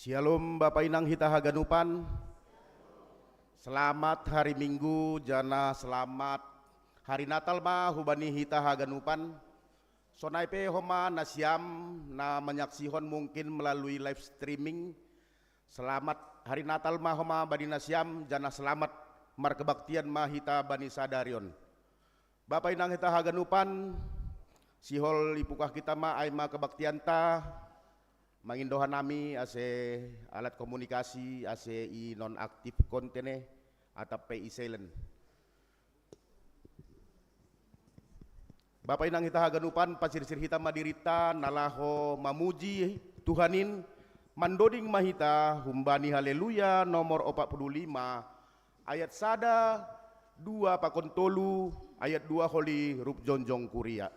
Shalom Bapak Inang Hita Haganupan. Selamat hari Minggu, jana selamat hari Natal ma hubani Hita Haganupan. Sonaipe homa nasiam na menyaksihon mungkin melalui live streaming. Selamat hari Natal ma homa bani nasiam, jana selamat markebaktian ma Hita bani sadarion. Bapak Inang Hita Haganupan, sihol ipukah kita ma ay ma kebaktian ta. Mangindohan nami ase alat komunikasi ase i non aktif kontene atau PI silent. Bapak Inang Hita Haganupan pasir-sir hita madirita nalaho mamuji Tuhanin mandoding mahita humbani haleluya nomor 45 ayat sada 2 pakontolu ayat 2 holi rup jonjong kuria.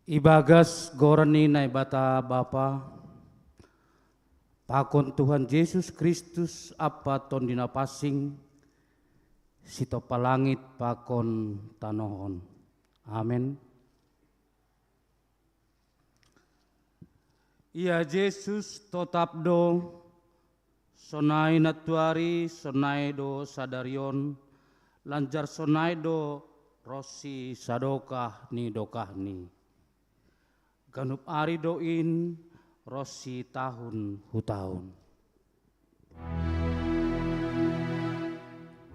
Ibagas gorani nai bata Bapa pakon Tuhan Yesus Kristus apa tondina pasing sito palangit pakon tanohon. Amin. Ia Yesus tetap do sonai natuari sonai do sadarion lanjar sonai do rosi sadokah ni dokah ni. Ganup ari doin rosi tahun hutahun.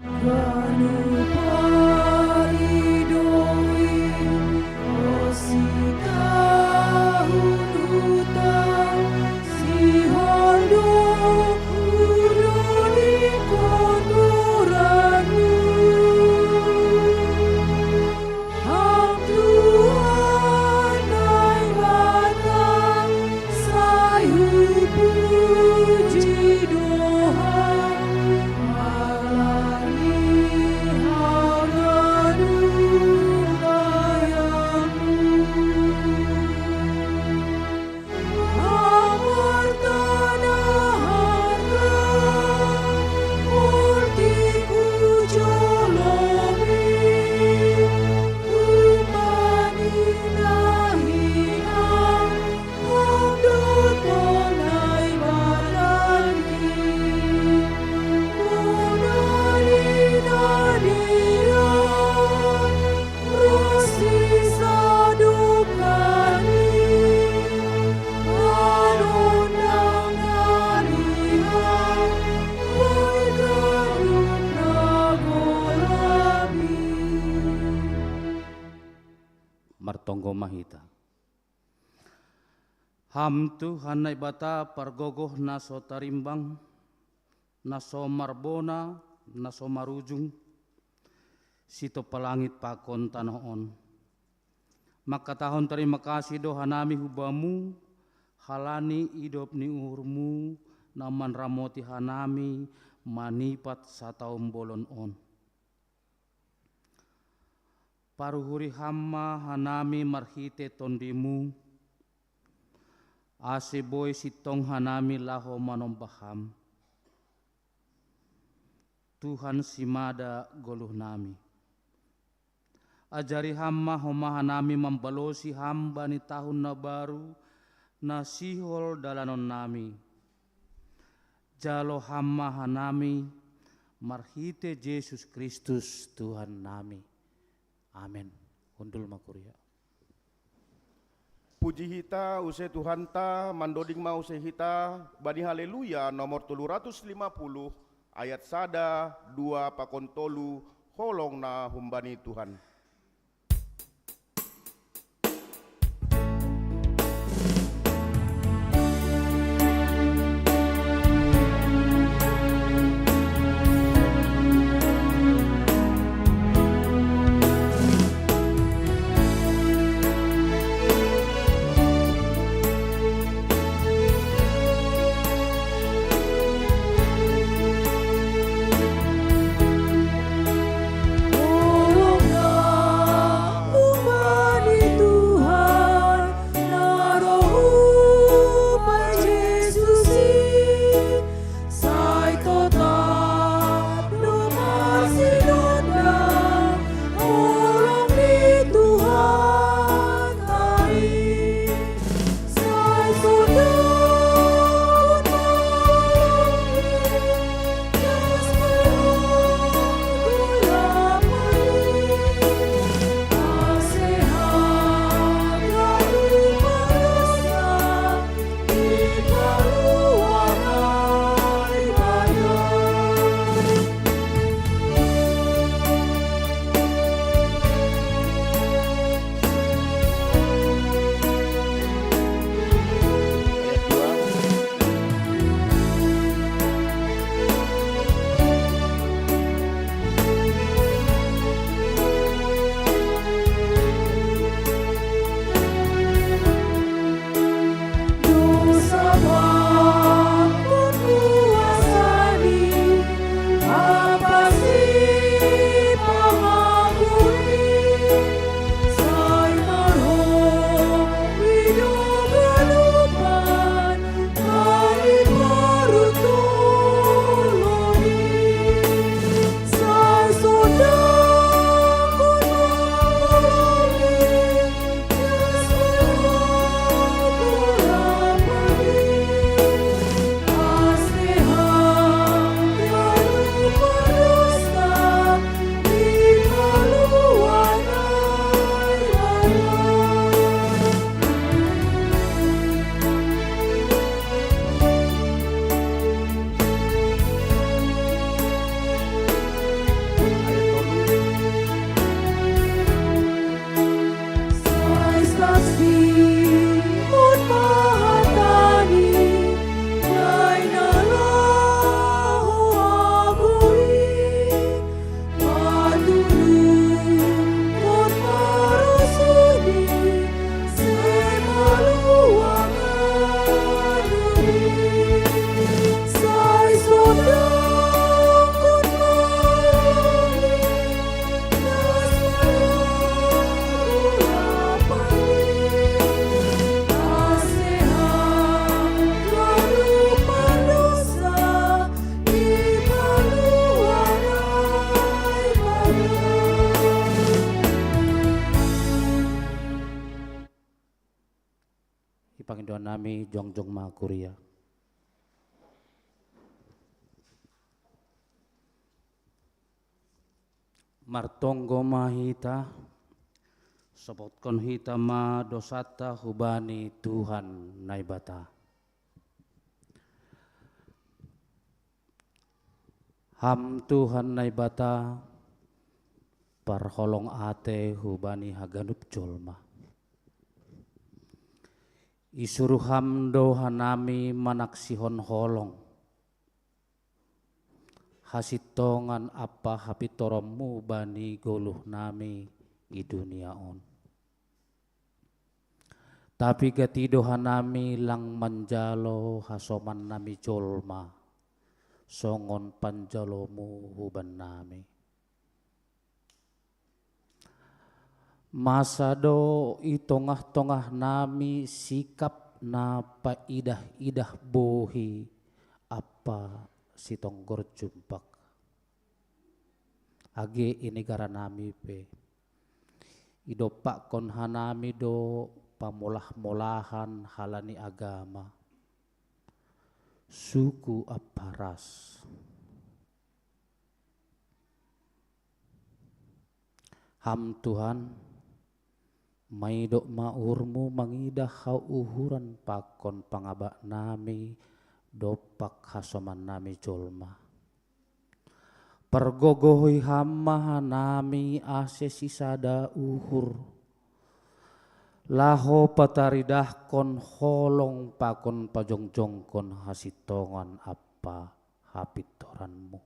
Ganup ari doin rosi tahun hutahun si hondo uruni kotoranu. Puji doa tonggo mahita. Ham Tuhan nai bata pargogoh naso tarimbang, naso marbona, naso marujung, sito palangit pakon tanoon. Maka tahun terima kasih doa nami hubamu, halani idop ni urmu, naman ramoti hanami, manipat sataum bolon on. Paruhuri hamma hanami marhite tondimu, ase boy sitong hanami laho manombaham. Tuhan simada goluh nami. Ajari hamma homa hanami membalosi hamba ni tahun na baru na sihol dalanon nami. Jalo hamma hanami marhite Yesus Kristus Tuhan nami. Amin. Undul makuria. Puji hita use Tuhan ta mandoding mau use hita bani haleluya nomor 350 ayat sada 2 pakon tolu holong na humbani Tuhan. Panginoon nami jongjong makuria. Martonggo mahita, sobotkon hita ma dosata hubani Tuhan naibata. Ham Tuhan naibata, parholong ate hubani haganup jolma. Isuruham doha nami manaksihon holong. Hasitongan apa hapitoromu bani goluh nami i dunia on. Tapi gatidoha nami lang manjalo hasoman nami jolma. Songon panjalomu huban nami. Masa do itongah-tongah nami sikap na paidah-idah bohi apa si tonggor jumpak. Age ini gara nami pe. Idopak kon hanami do pamolah-molahan halani agama. Suku aparas. Ham Tuhan, may do maurmu mangidah hau uhuran pakon pangaba nami dopak hasoman nami jolma. Pergogohi hamma nami ase sisada uhur. Laho pataridah kon holong pakon pajongjong kon hasitongan apa hapitoranmu.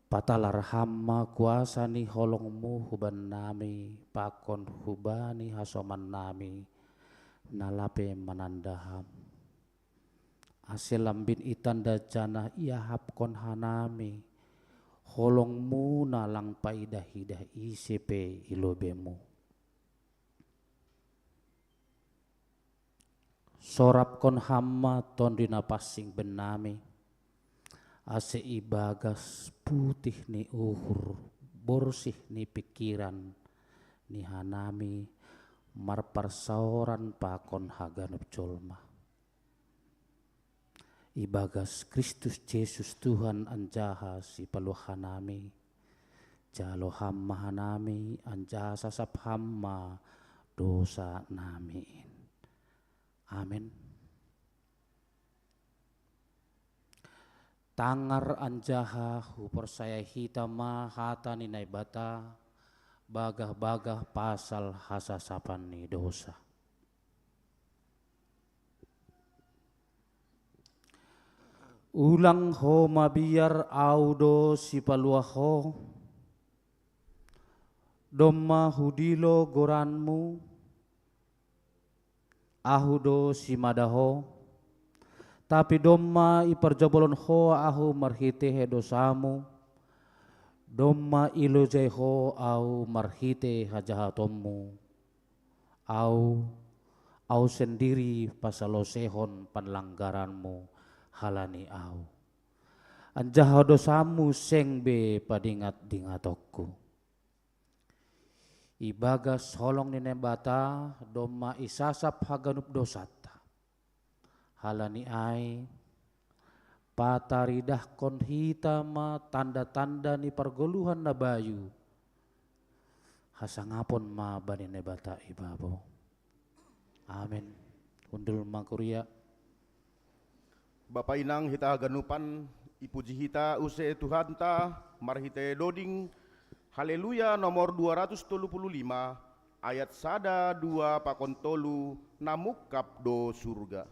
Patalar hamma kuasa ni holongmu huban nami pakon hubani hasoman nami nalape manandaham. Asil lambin itanda jana ia hapkon hanami holongmu nalang paidah-idah isepe ilobemu. Sorap kon hamma tondina passing benami. Ase ibagas putih ni uhur, borsih ni pikiran, ni hanami marparsauran pakon haganop jolma. Ibagas Kristus Yesus Tuhan anjaha si paluhanami, jalo hamma hanami anjaha sasap hamma dosa nami. Amin. Tangar anjaha hupersaya hitama hata ni naibata bagah-bagah pasal hasasapan ni dosa. Ulang ho mabiar audo si paluaho domma hudilo goranmu ahudo si madaho. Tapi domma iparjabolon ho ahu marhite he dosamu. Domma ilojai ho au marhite hajahatommu. Au sendiri pasalosehon panlanggaranmu halani au. Anjaha dosamu sengbe padingat-dingatokku. Ibagas holong ninebata domma isasap haganup dosata. Halani ai pataridah kon hitama tanda-tanda ni pergoluhan na bayu hasangapon ma bani nebata ibabo. Amin. Undul mangkuria. Bapa inang hita ganupan ipuji hita use Tuhan ta marhite doding haleluya nomor 235 ayat sada 2 pakon tolu namukap do surga.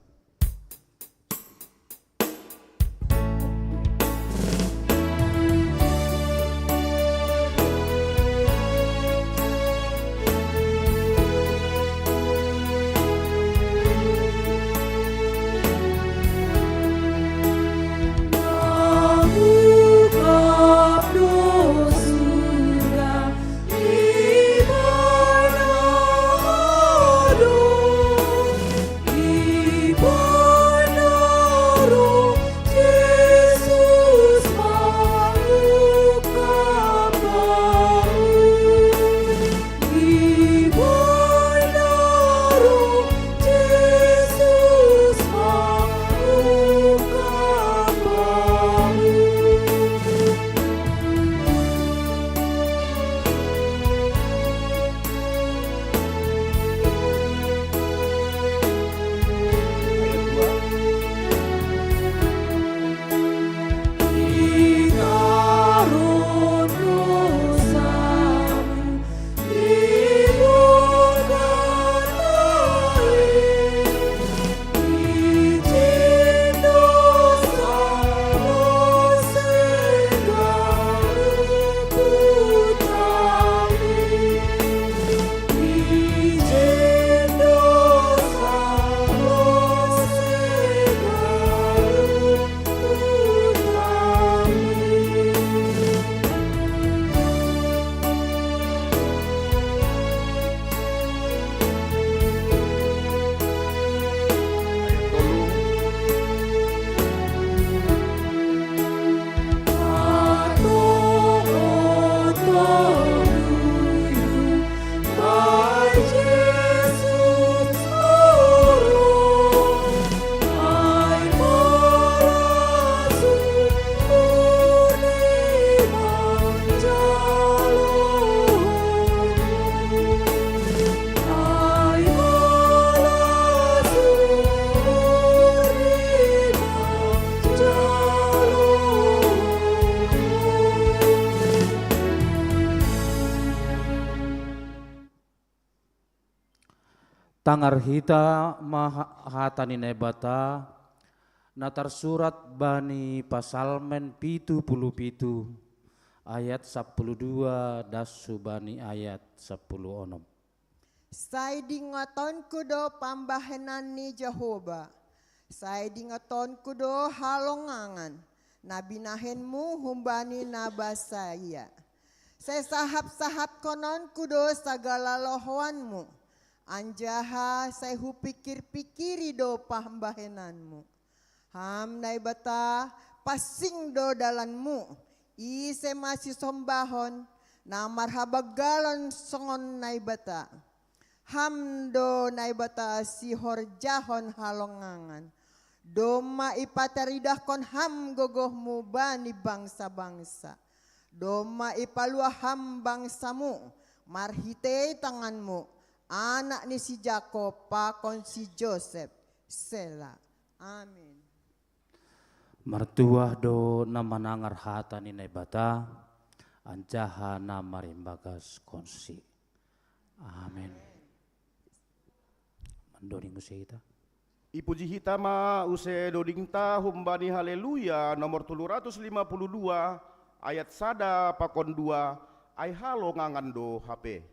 Ibu Tangar hita mahatani nebata natar surat bani pasalmen pitu ayat 12 dasu bani ayat 10 onom. Say dingaton kudo pambahenan ni Jehova. Say dingaton kudo halongangan. Nabinahenmu humbani nabasaya. Say sahap-sahap konon kudo sagala lohoanmu. Anjaha say hupikir-pikiri do pambahenanmu. Ham naibata pasing do dalanmu. Ise masih sombahon na marhabagalon songon naibata. Hamdo naibata si horjahon halongangan. Doma ipataridah kon ham gogohmu bani bangsa-bangsa. Doma ipalua ham bangsamu. Marhite tanganmu. Anak ni si Jakob pakon si Joseph. Sela. Amin. Mertuah do na manangar hata ni naibata anjaha na marimbagas konsi. Amin. Mandoring usita. Ipuji hita ma use dodingta humbani haleluya nomor 352 ayat sada pakon 2 ay halo ngangando HP.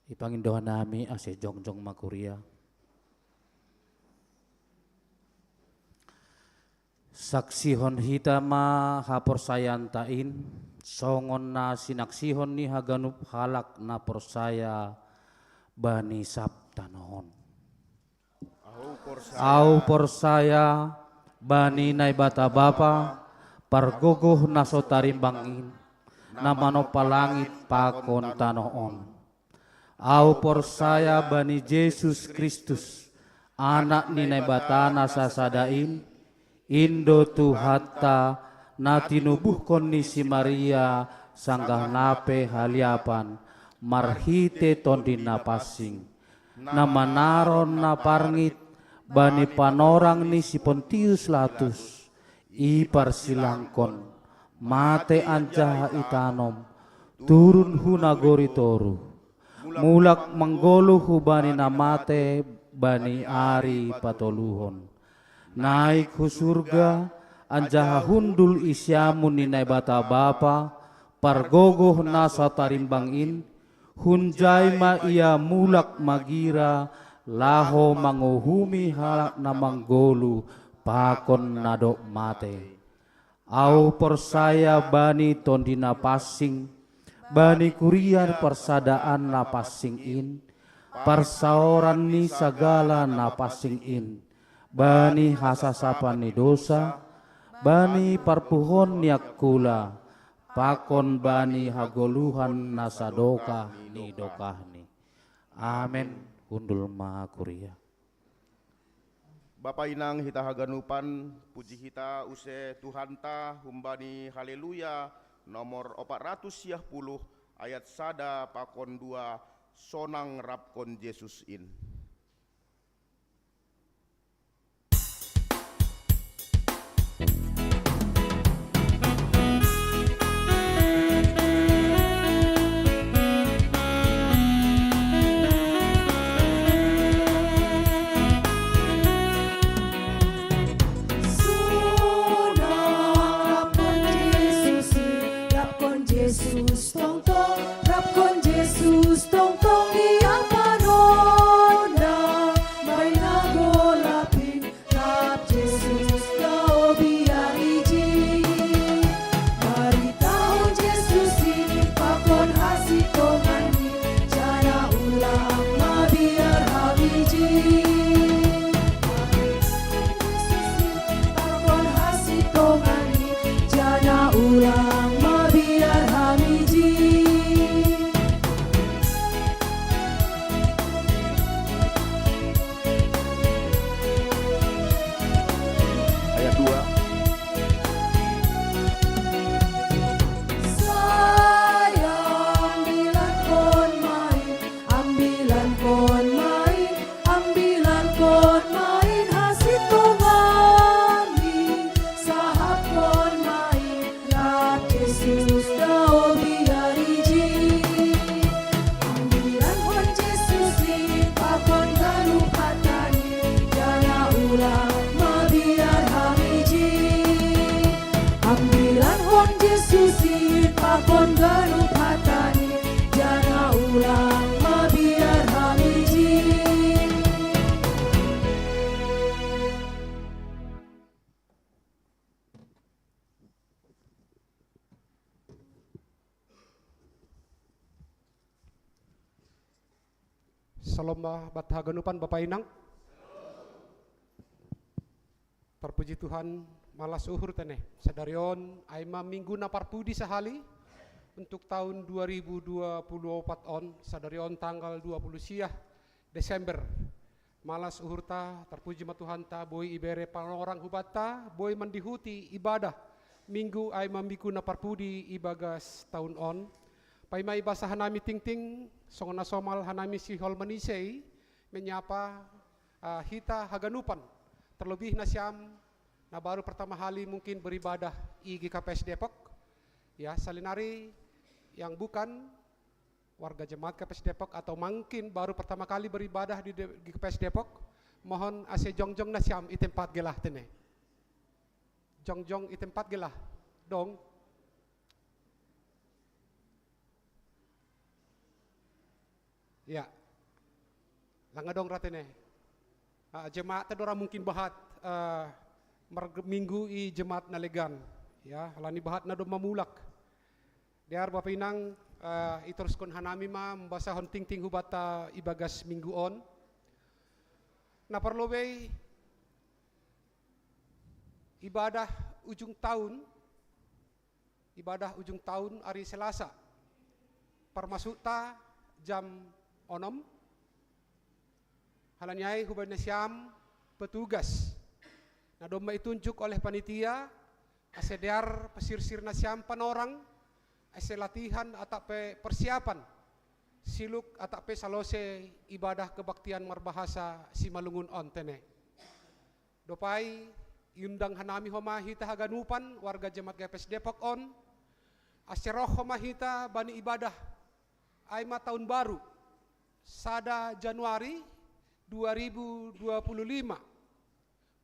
Ipangin doa nami ase jongjong makuria. Saksihon hita ma hapor sayantain songon na sinaksihon ni haganup halak na porsaya bani sabtanohon. Au porsaya bani naibata bapa pargogoh na sotarimbangin na manopalangit pakon tanoon. Au porsaya bani Yesus Kristus anak ni naibata na sasadain Indo Tuhatta natinubuhkon ni si Maria sanggah nape haliapan marhite tondi napasing namanaron na parngit bani panorang ni si Pontius Latus iparsilangkon mate anjaha itanom turun hunagori toru mulak manggolo hubani namate bani ari patoluhon naik hu surga anjaha hundul isyamun ninay bata bapa pargogoh nasa tarimbangin hunjay ma iya mulak magira laho manguhumi halak na manggolu pakon nadok mate au persaya bani tondi napasing bani kurian persadaan napasing in persaoran ni sagala napasing in bani hasasapan ni dosa bani parpuhon niakula pakon bani hagoluhan nasadoka ni dokahni. Amen. Hundul maha kuria. Bapa inang hita haganupan puji hita use Tuhanta humbani haleluya nomor 410 ayat sada pakon 2 sonang rapkon Yesus in. Jesus tong tong, rap kon Jesus tong tong iyang panona, may nagolapin, rap Jesus daw biariji. Maritahon Jesus ini pakon hasitongan ni, jana ulang mabiar habiji. Pakon hasitongan ni, jana ulang mabiar habiji. Ayat 2. Sayang ambilan kon main, ambilan kon main, ambilan kon main hasit tongani, sahab kon main, rap Jesus daw biariji. Ambilan kon Jesus ni, pakon galup hatani, jana ulang mabiar habiji. Ambilan hon Jesus ni, pakon galup hatani, jana ulang mabiar habiji. Salam Bathaganupan Bapak Inang. Terpuji Tuhan malas uhur teneh. Sadarion aima minggu na parpudi sehali untuk tahun 2024 on sadarion tanggal 20 siah Desember. Malas uhur ta terpuji ma Tuhan ta boy ibere palorang hubata boy mandihuti ibadah minggu aima minggu na parpudi ibagas tahun on. Paimai basa hanami ting-ting, songona somal hanami si holmanisei, menyapa hita haganupan. Terlebih na siyam, na baru pertama kali mungkin beribadah i GKPS Depok. Ya, salinari yang bukan warga jemaat KPS Depok atau mungkin baru pertama kali beribadah di GKPS Depok, mohon ase jongjong na siyam itempat gelah tene. Jongjong itempat gelah, dong. Ya, langadong ratene. Jemaat tadora mungkin bahat minggu i jemaat nalegan. Ya, lani bahat na do mamulak. Diar Bapak Inang iteruskan hanami ma membasahon ting-ting hubata ibagas minggu on. Na perlobei ibadah ujung tahun hari Selasa. Parmasukta jam onom halanyai huban na siyam petugas na doma itunjuk oleh panitia ase dear pasirsir na siam panorang ase latihan atape persiapan siluk atape salose ibadah kebaktian marbahasa Simalungun on tene. Dopai iundang hanami homahita haganupan warga jemaat GPS Depok on ase roh homahita bani ibadah aima tahun baru sada Januari 2025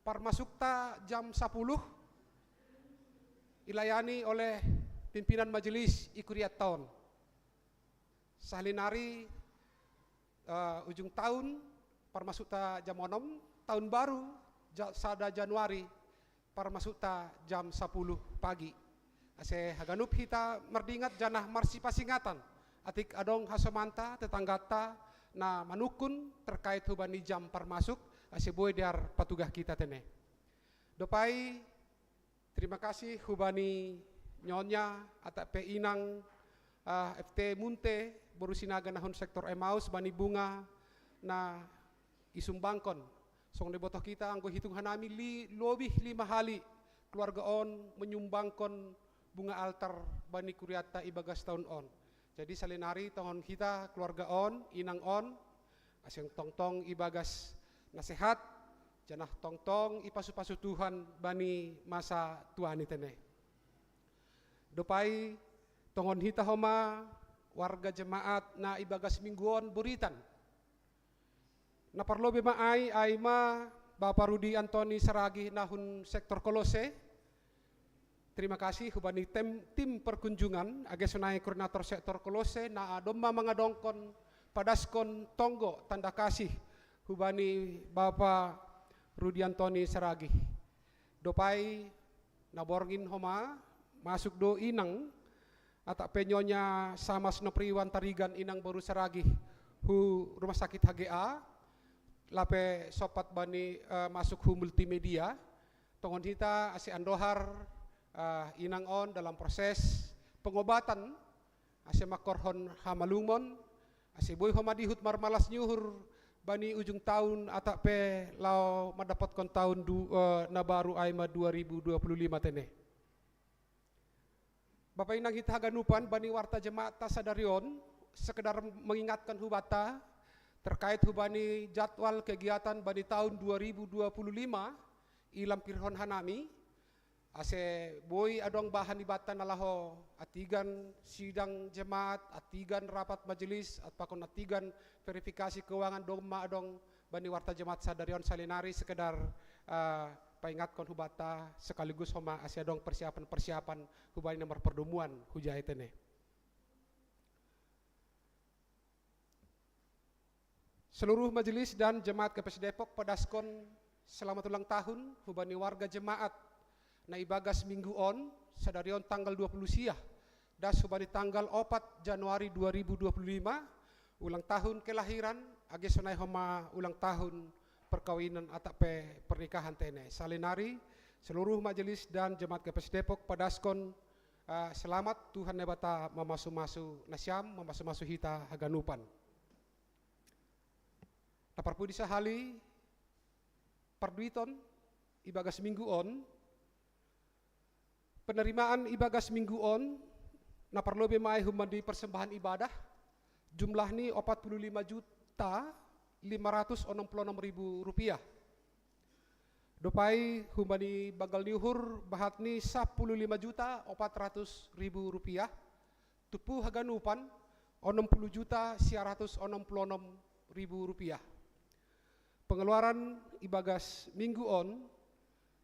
parmasukta jam 10 ilayani oleh pimpinan majelis ikuriat tahun. Salinari ujung tahun parmasukta jam 6 tahun baru sada Januari parmasukta jam 10 pagi. Ase haganup hita merdingat janah marsi pasingatan atik adong hasomanta tetanggata na manukun terkait hubani jam parmasuk ase boy diar patugah kita tene. Dopai terima kasih hubani nyonya atape inang FT Munte borusinaga nahon sektor Emmaus bani bunga na isumbangkon song debotoh kita anggo hitung hanami lebih 5 hali keluarga on menyumbangkon bunga altar bani kuriata ibagas tahun on. Jadi salinari tahun kita keluarga on inang on asyang tongtong ibagas nasihat janah tongtong ipasu-pasu Tuhan bani masa tuani tene. Dopai tongon hita homa warga jemaat na ibagas mingguon buritan. Na parlobe maay ay ma Bapak Rudi Antoni Saragi nahun sektor Kolose. Terima kasih hubani tim perkunjungan agesunai koordinator sektor Kolose na domma mangadongkon padaskon tonggo tanda kasih hubani Bapak Rudi Antoni Saragi. Dopai naborgin homa masuk do inang atak penyonya sama snopriwan tarigan inang baru Saragi hu rumah sakit HGA lape sopat bani masuk hu multimedia tongon hita ase andohar inang on dalam proses pengobatan ase makorhon hamalumon ase boy homadihut marmalas nyuhur bani ujung tahun atak pe lau mendapatkan tahun na baru aima 2025 tene. Bapak inang hita haganupan bani warta jemaat tasadarion sekedar mengingatkan hubata terkait hubani jadwal kegiatan bani tahun 2025 ilam pirhon hanami ase boy adong bahan ibatan nalaho atigan sidang jemaat atigan rapat majelis atpakon atigan verifikasi keuangan dogma adong bani warta jemaat sadarion salinari sekedar paingatkan hubata sekaligus homa ase adong persiapan hubani nomor perdomuan hujai tene. Seluruh majelis dan jemaat KPS Depok padaskon selamat ulang tahun hubani warga jemaat na ibagas minggu on sadarion tanggal 20 siah das hubani tanggal 4 Januari 2025 ulang tahun kelahiran age sonai homa ulang tahun perkawinan atape pernikahan tene. Salinari seluruh majelis dan jemaat KPS Depok padaskon selamat Tuhan nebata mamasu-masu nasyam mamasu-masu hita haganupan. Naparpu di sahali parduiton ibagas minggu on penerimaan ibagas minggu on naparlobe maay humandi persembahan ibadah jumlah ni 45.566.000 rupiah. Dopai humani bagal niuhur bahat ni 15.400.000 rupiah tupu haganupan 60.166.000 rupiah. Pengeluaran ibagas minggu on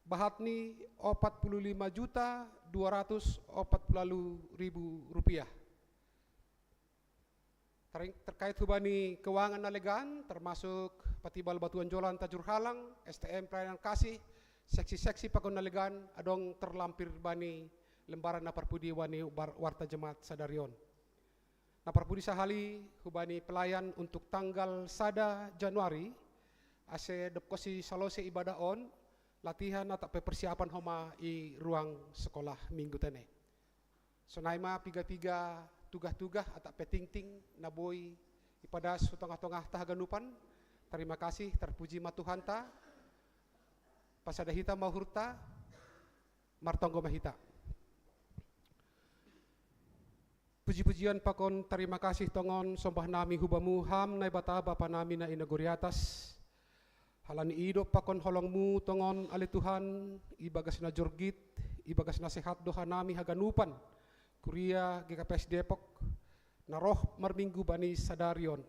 bahat ni 45.240.000 rupiah. Terkait hubani keuangan nalegan termasuk patibal batuan jolan tajur halang STM pelayanan kasih seksi-seksi pakon nalegan adong terlampir bani lembaran naparpudi wani warta jemaat sadarion. Naparpudi sahali hubani pelayan untuk tanggal sada Januari ase depkosi salose ibadah on latihan atau persiapan homa i ruang sekolah minggu tene. Sonaima piga-piga tugah-tugah atau peting-ting naboy ipadas tengah-tengah tahaganupan. Terima kasih terpuji matuhanta pasada hita mahurta, martonggo mahita. Puji-pujian pakon terima kasih tongon sombah nami hubamu ham nai bata bapa nami na inaguri atas. Halani idop pakon holongmu tongon ali Tuhan ibagas na jorgit, ibagas na sehat doha nami haganupan. Kuria GKPS Depok na roh marminggu bani sadarion.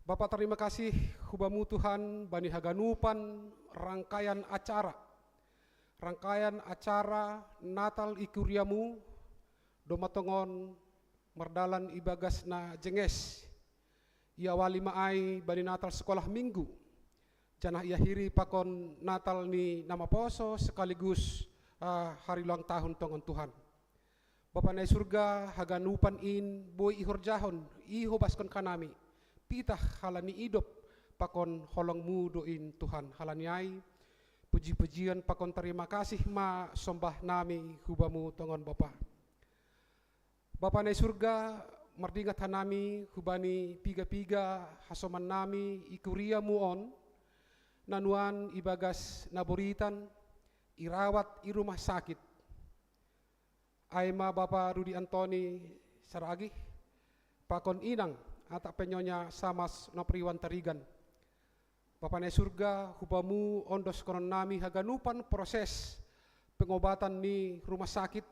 Bapak terima kasih hubamu Tuhan bani haganupan rangkaian acara Natal ikuriamu domatongon merdalan ibagas na jenges ia wali maai bani Natal sekolah minggu janah ia hiri pakon Natal ni nama poso sekaligus hari ulang tahun tongon Tuhan. Bapak nai surga haganupan in boy ihor jahon iho baskon kanami pitah halani idop pakon holongmu doin Tuhan halani ai puji-pujian pakon terima kasih ma sombah nami hubamu tongon Bapak. Bapak nai surga mardingat hanami hubani piga-piga hasoman nami ikuria muon nanuan ibagas naboritan irawat i rumah sakit. Aima Bapak Rudi Antoni Saragi pakon inang atak penyonya samas nopriwan tarigan. Bapak nai surga hubamu ondos konon nami haganupan proses pengobatan ni rumah sakit.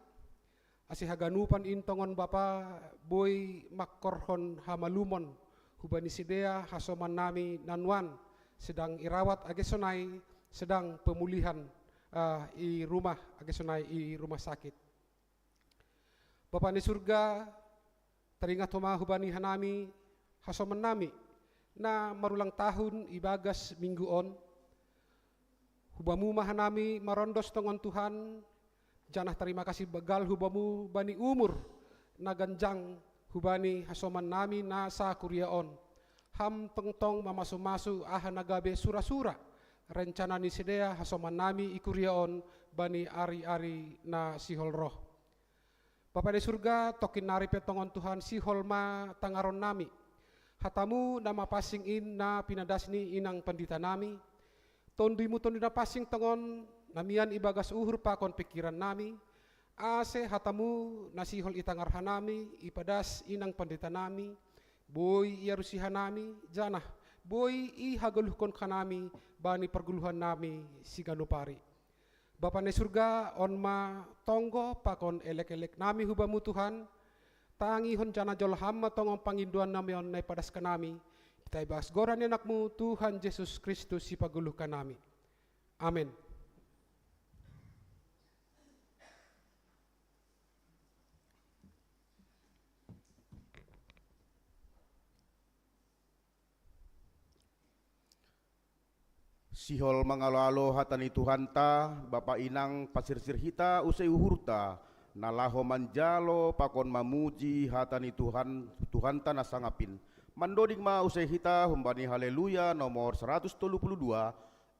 Asih haganupan intongon Bapa boy makkorhon hamalumon hubani sidea hasoman nami nanwan sedang irawat agesonai sedang pemulihan i rumah agesonai i rumah sakit. Bapa ni surga teringat homa hubani hanami hasoman nami na marulang tahun ibagas minggu on hubamu mahanami marondos tongon Tuhan. Janah terima kasih begal hubamu bani umur naganjang hubani hasoman nami na sa kuriaon ham tengtong mamasu-masu nagabe sura-sura rencana ni sedea hasoman nami ikuriaon bani ari-ari na sihol roh. Bapak di surga tokin nari petongon Tuhan sihol ma tangaron nami hatamu nama passing in na pinadasni inang pandita nami tondimu tondina passing tongon namian ibagas uhur pakon pikiran nami ase hatamu nasihol itangar hanami ipadas inang pandita nami boy iarusihan nami janah boy i hagaluhkon kanami bani perguluhan nami siganupari. Bapa ni surga onma tonggo pakon elek-elek nami hubamu Tuhan tangi hon jana jol hamma tongong panginduan nami on nai padas kanami kita ibas goran anakmu Tuhan Yesus Kristus si paguluh kanami. Amin. Sihol mangalo-alo hatani Tuhan ta, Bapa inang pasirsir hita usai uhurta, nalaho manjalo pakon mamuji hatani Tuhan ta nasangapin. Mandoding ma usai hita humbani haleluya nomor 132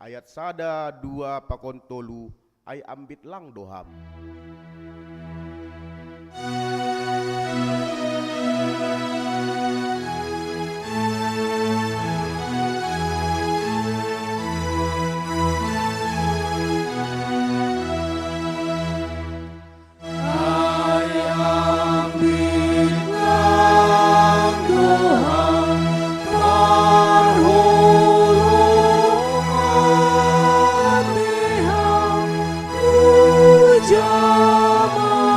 ayat sada 2 pakon tolu ay ambit lang doham. Jamaah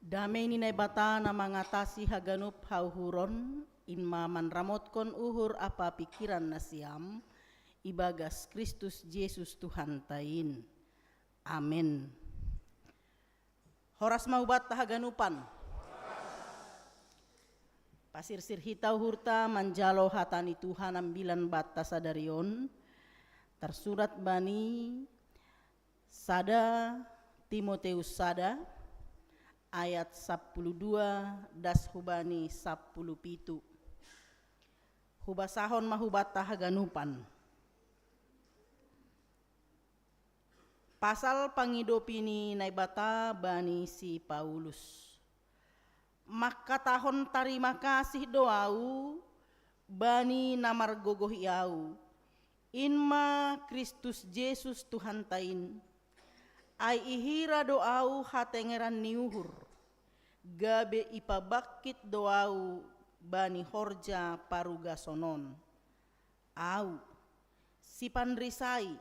Damai ninay bata na mangatasi haganup hauhuron, inma manramotkon uhur apa pikiran na siam, ibagas Kristus Yesus Tuhan tain. Amin. Horas maubat haganupan. Pasirsir hitau hurta manjalo hatani Tuhan ambilan bata sadarion, tersurat bani sada Timoteus sada ayat 12 das hubani 17. Hubasahon mahubat haganupan. Pasal pangidopini naibata bani si Paulus. Maka tahon tarima kasih doau bani namar gogoh iau. Inma Kristus Yesus Tuhan tain. Ai ihira doau hatengeran niuhur. Gabe ipabakit doau bani horja paruga sonon. Au si panrisai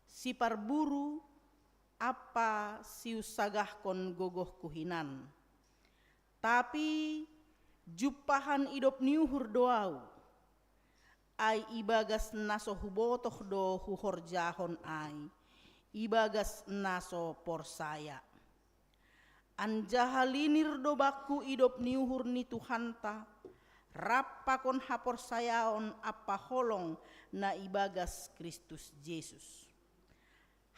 si parburu apa si usagah kon gogoh kuhinan. Tapi jupahan idop niuhur doau. Ai ibagas naso hubotoh do huhorjahon ai. Ibagas naso porsaya. Anjahalinir do baku idop niuhur ni Tuhanta. Rappakon haporsayaon apa holong na ibagas Kristus Yesus.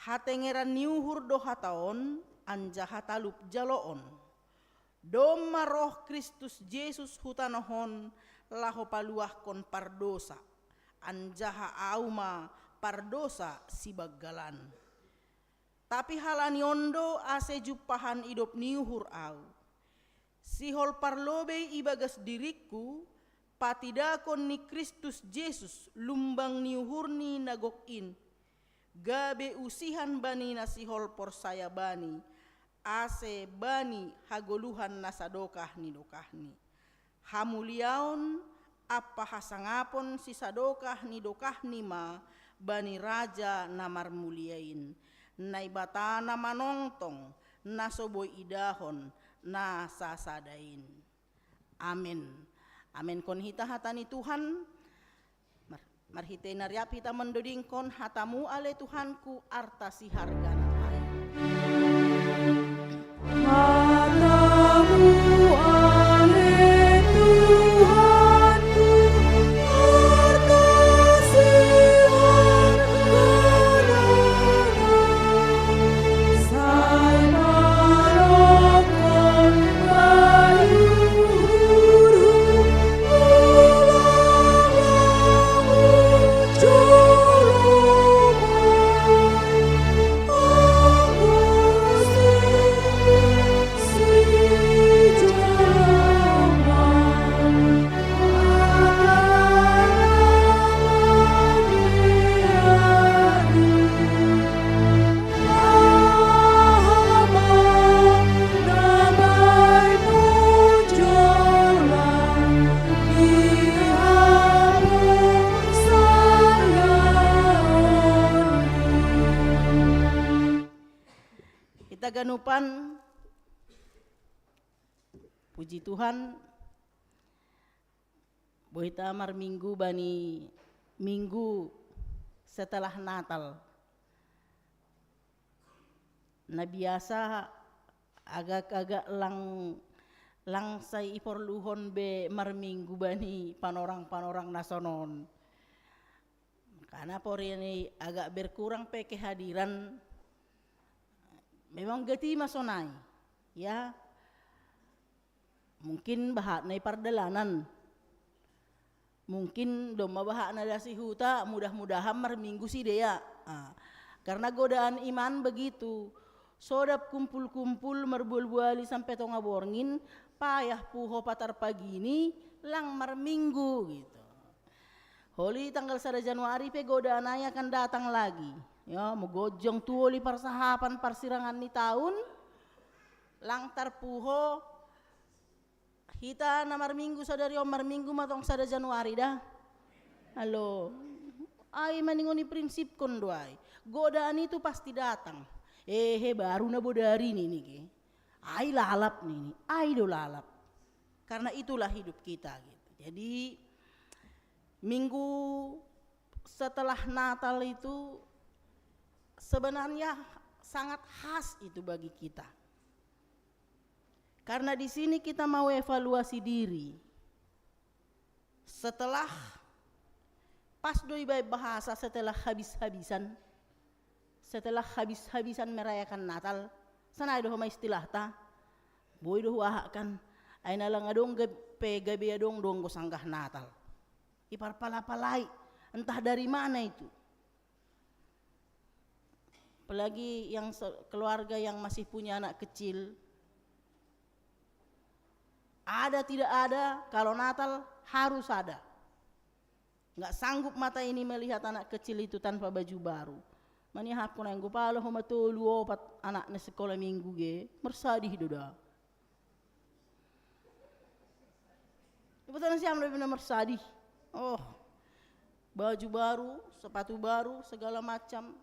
Hatengeran niuhur do hataon anjahatalup jaloon. Doma roh Kristus Yesus hutanohon laho paluah kon pardosa. Anjaha auma pardosa si bagalan. Tapi halani ondo ase jupahan idop niuhur au. Sihol parlobe ibagas diriku patidakon ni Kristus Yesus lumbang niuhurni nagokin. Gabe usihan bani nasihol porsaya bani. Ase bani hagoluhan nasadokah ni dokahni. Hamuliaon apa hasangapon si sadokah ni dokahni ma bani raja namar muliain. Naibata na manongtong nasoboy idahon na sasadain. Amin. Amin kon hita hatani Tuhan. Marhite naryap hita mendodingkon hatamu ale Tuhanku arta si harga na ay. Matamu ale Tuhanku, harta sihan gadana. Sai marokon bayu huru, ulang-ulang Kita ganupan puji Tuhan boita amar minggu bani minggu setelah Natal. Na biasa agak-agak lang say iporluhon be marminggu bani panorang-panorang nasonon. Karena por ini agak berkurang pe kehadiran. Memang gati masonai, ya. Mungkin bahat na pardalanan. Mungkin doma bahat na dasi huta, mudah-mudahan marminggu si dea. Karena godaan iman begitu. Sodap kumpul-kumpul merbual-buali sampai tonga borngin, payah puho patar pagi ini lang marminggu gitu. Holi tanggal 1 Januari pe godaan ay akan datang lagi. Ya, mogojong tuoli parsahapan parsirangan ni tahun lang tarpuho hita na marminggu sadari o marminggu matong 1 Januari dah. Halo. Ay maningoni prinsip kondoay. Godaan itu pasti datang. Baru na bodari nih. Ai lalap nih, ai do lalap. Karena itulah hidup kita gitu. Jadi minggu setelah Natal itu sebenarnya sangat khas itu bagi kita. Karena di sini kita mau evaluasi diri. Setelah pas doi bahasa setelah habis-habisan merayakan Natal, sana do homa istilah ta. Boy do wahakan ay nalang adong gabi adong go sanggah Natal. Iparpalapalai entah dari mana itu. Apalagi yang keluarga yang masih punya anak kecil. Ada tidak ada, kalau Natal harus ada. Nggak sanggup mata ini melihat anak kecil itu tanpa baju baru. Manihap ko na yung gupalo humatulu opat anak na sekolah minggu ge, mersadih doda. Ibutan siya lebih na mersadih. Oh, baju baru, sepatu baru, segala macam.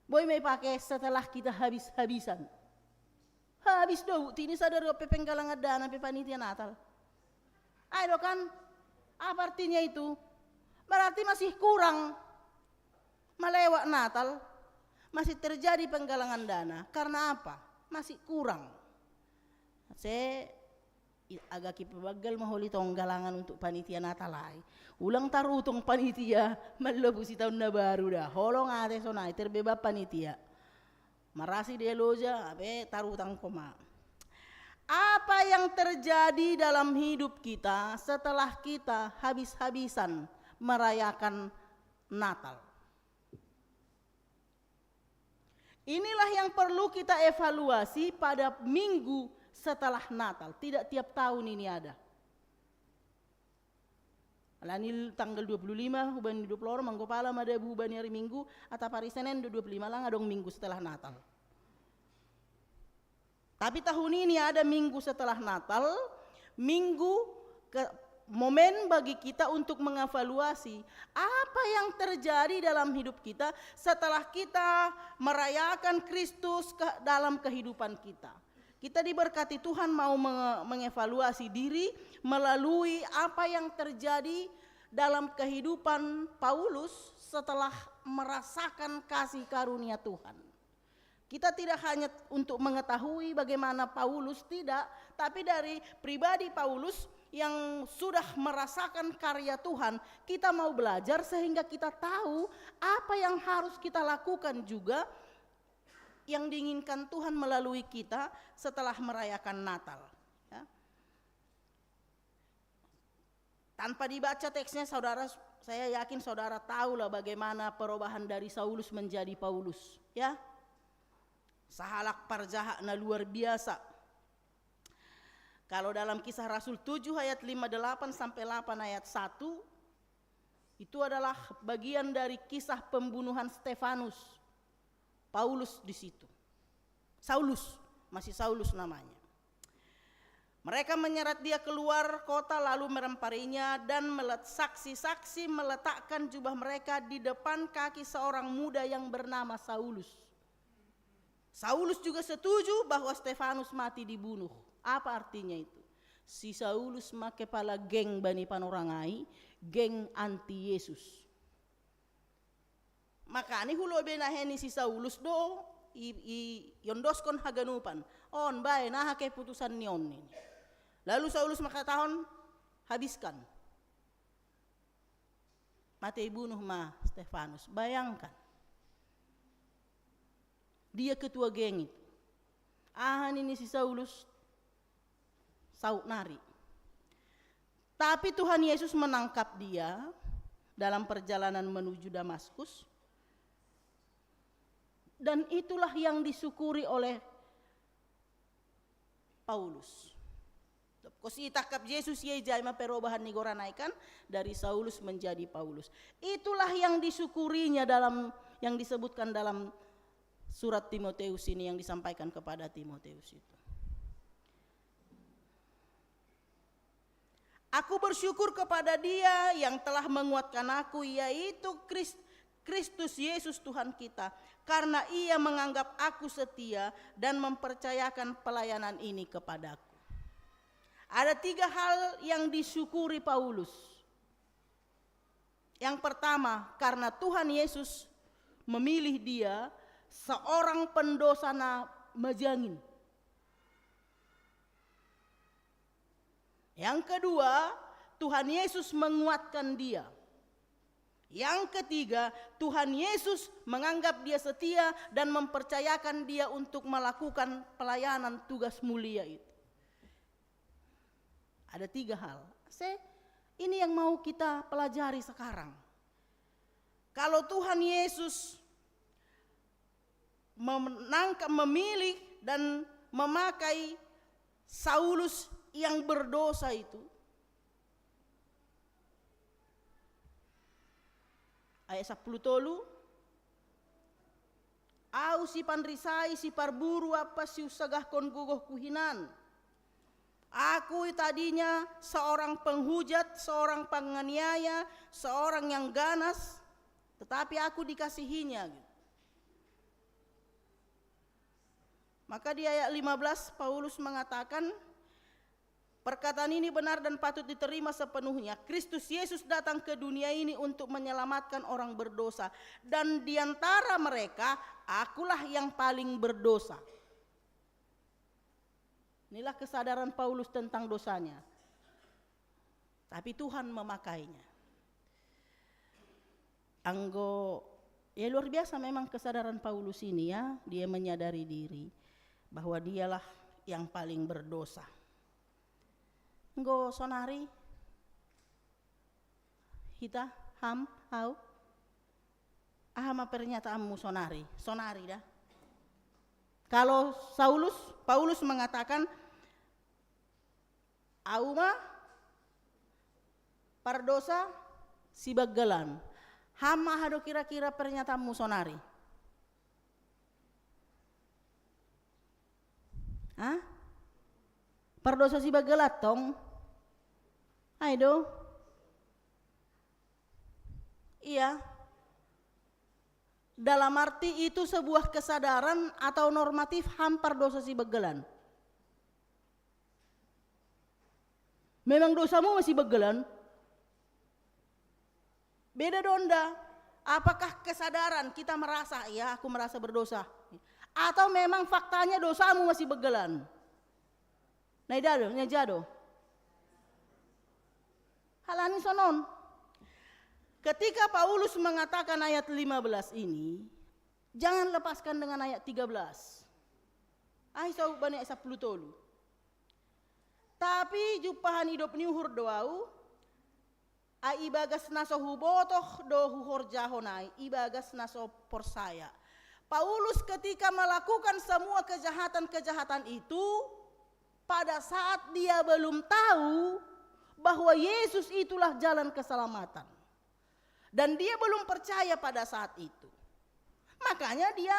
Boy may pakai setelah kita habis-habisan. Habis do, tini sadar ko pepenggalang dana pe panitia Natal. Ay do kan, apa artinya itu? Berarti masih kurang. Melewat Natal masih terjadi penggalangan dana. Karena apa? Masih kurang. Saya agak kipabagal mahuli tong galangan untuk panitia Natal ay. Ulang tarutong panitia malobusi tahun na baru dah. Holong ate sonay terbebab panitia. Marasi dia loja abe tarutang koma. Apa yang terjadi dalam hidup kita setelah kita habis-habisan merayakan Natal? Inilah yang perlu kita evaluasi pada minggu setelah Natal. Tidak tiap tahun ini ada. Alani tanggal 25 huban 20 orang manggopala ada huban hari Minggu atau hari Senin 25 lang adong minggu setelah Natal. Tapi tahun ini ada minggu setelah Natal, momen bagi kita untuk mengevaluasi apa yang terjadi dalam hidup kita setelah kita merayakan Kristus dalam kehidupan kita. Kita diberkati Tuhan mau mengevaluasi diri melalui apa yang terjadi dalam kehidupan Paulus setelah merasakan kasih karunia Tuhan. Kita tidak hanya untuk mengetahui bagaimana Paulus, tidak, tapi dari pribadi Paulus yang sudah merasakan karya Tuhan, kita mau belajar sehingga kita tahu apa yang harus kita lakukan juga yang diinginkan Tuhan melalui kita setelah merayakan Natal. Ya. Tanpa dibaca teksnya, saudara, saya yakin saudara tahulah bagaimana perubahan dari Saulus menjadi Paulus. Ya, sahalak parjaha na luar biasa. Kalau dalam Kisah Rasul 7 ayat 58 sampai 8 ayat 1, itu adalah bagian dari kisah pembunuhan Stefanus. Paulus di situ. Saulus, masih Saulus namanya. Mereka menyeret dia keluar kota lalu meremparinya dan saksi-saksi meletakkan jubah mereka di depan kaki seorang muda yang bernama Saulus. Saulus juga setuju bahwa Stefanus mati dibunuh. Apa artinya itu? Si Saulus make kepala geng Bani Panorangai, geng anti Yesus. Makanya hulo benaheni si Saulus do yondoskon haganupan. On bae nah keputusan nion ini. Lalu Saulus makatahon habiskan. Mati bunuh mah Stefanus. Bayangkan. Dia ketua geng itu. Ahan ini si Saulus saut nari. Tapi Tuhan Yesus menangkap dia dalam perjalanan menuju Damaskus. Dan itulah yang disyukuri oleh Paulus. Kosi takap Yesus ye jaima perubahan nigoranaikan dari Saulus menjadi Paulus. Itulah yang disyukurinya dalam yang disebutkan dalam surat Timoteus ini yang disampaikan kepada Timoteus itu. Aku bersyukur kepada Dia yang telah menguatkan aku, yaitu Kristus Yesus Tuhan kita, karena ia menganggap aku setia dan mempercayakan pelayanan ini kepadaku. Ada 3 hal yang disyukuri Paulus. Yang pertama, karena Tuhan Yesus memilih dia seorang pendosa majangin. Yang kedua, Tuhan Yesus menguatkan dia. Yang ketiga, Tuhan Yesus menganggap dia setia dan mempercayakan dia untuk melakukan pelayanan tugas mulia itu. Ada 3 hal. Ini yang mau kita pelajari sekarang. Kalau Tuhan Yesus memilih dan memakai Saulus yang berdosa itu, ayat 10 tolu, au si panrisai si parburu apa si usagah kon gugoh kuhinan. Aku tadinya seorang penghujat, seorang penganiaya, seorang yang ganas, tetapi aku dikasihinya. Maka di ayat 15 Paulus mengatakan, perkataan ini benar dan patut diterima sepenuhnya. Kristus Yesus datang ke dunia ini untuk menyelamatkan orang berdosa. Dan di antara mereka, akulah yang paling berdosa. Inilah kesadaran Paulus tentang dosanya. Tapi Tuhan memakainya. Ya luar biasa memang kesadaran Paulus ini ya. Dia menyadari diri bahwa dialah yang paling berdosa. Nggo sonari hita ham hau ahama pernyataanmu sonari dah. Kalau Paulus mengatakan auma pardosa si baggelan, hama hado kira-kira pernyataanmu sonari. Hah? Pardosa si baggelat tong. Aido. Iya. Dalam arti itu sebuah kesadaran atau normatif hampar dosa si begelan. Memang dosamu masih begelan? Beda donda. Apakah kesadaran kita merasa, ya aku merasa berdosa. Atau memang faktanya dosamu masih begelan? Naidado, nyajado. Halani sonon. Ketika Paulus mengatakan ayat 15 ini, jangan lepaskan dengan ayat 13. Aisyah bani 10 tolu. Tapi jupahan hidup niuhur doau, ai ibagas naso hubotoh dohu horjahonai, ibagas naso porsaya. Paulus ketika melakukan semua kejahatan-kejahatan itu, pada saat dia belum tahu bahwa Yesus itulah jalan keselamatan. Dan dia belum percaya pada saat itu. Makanya dia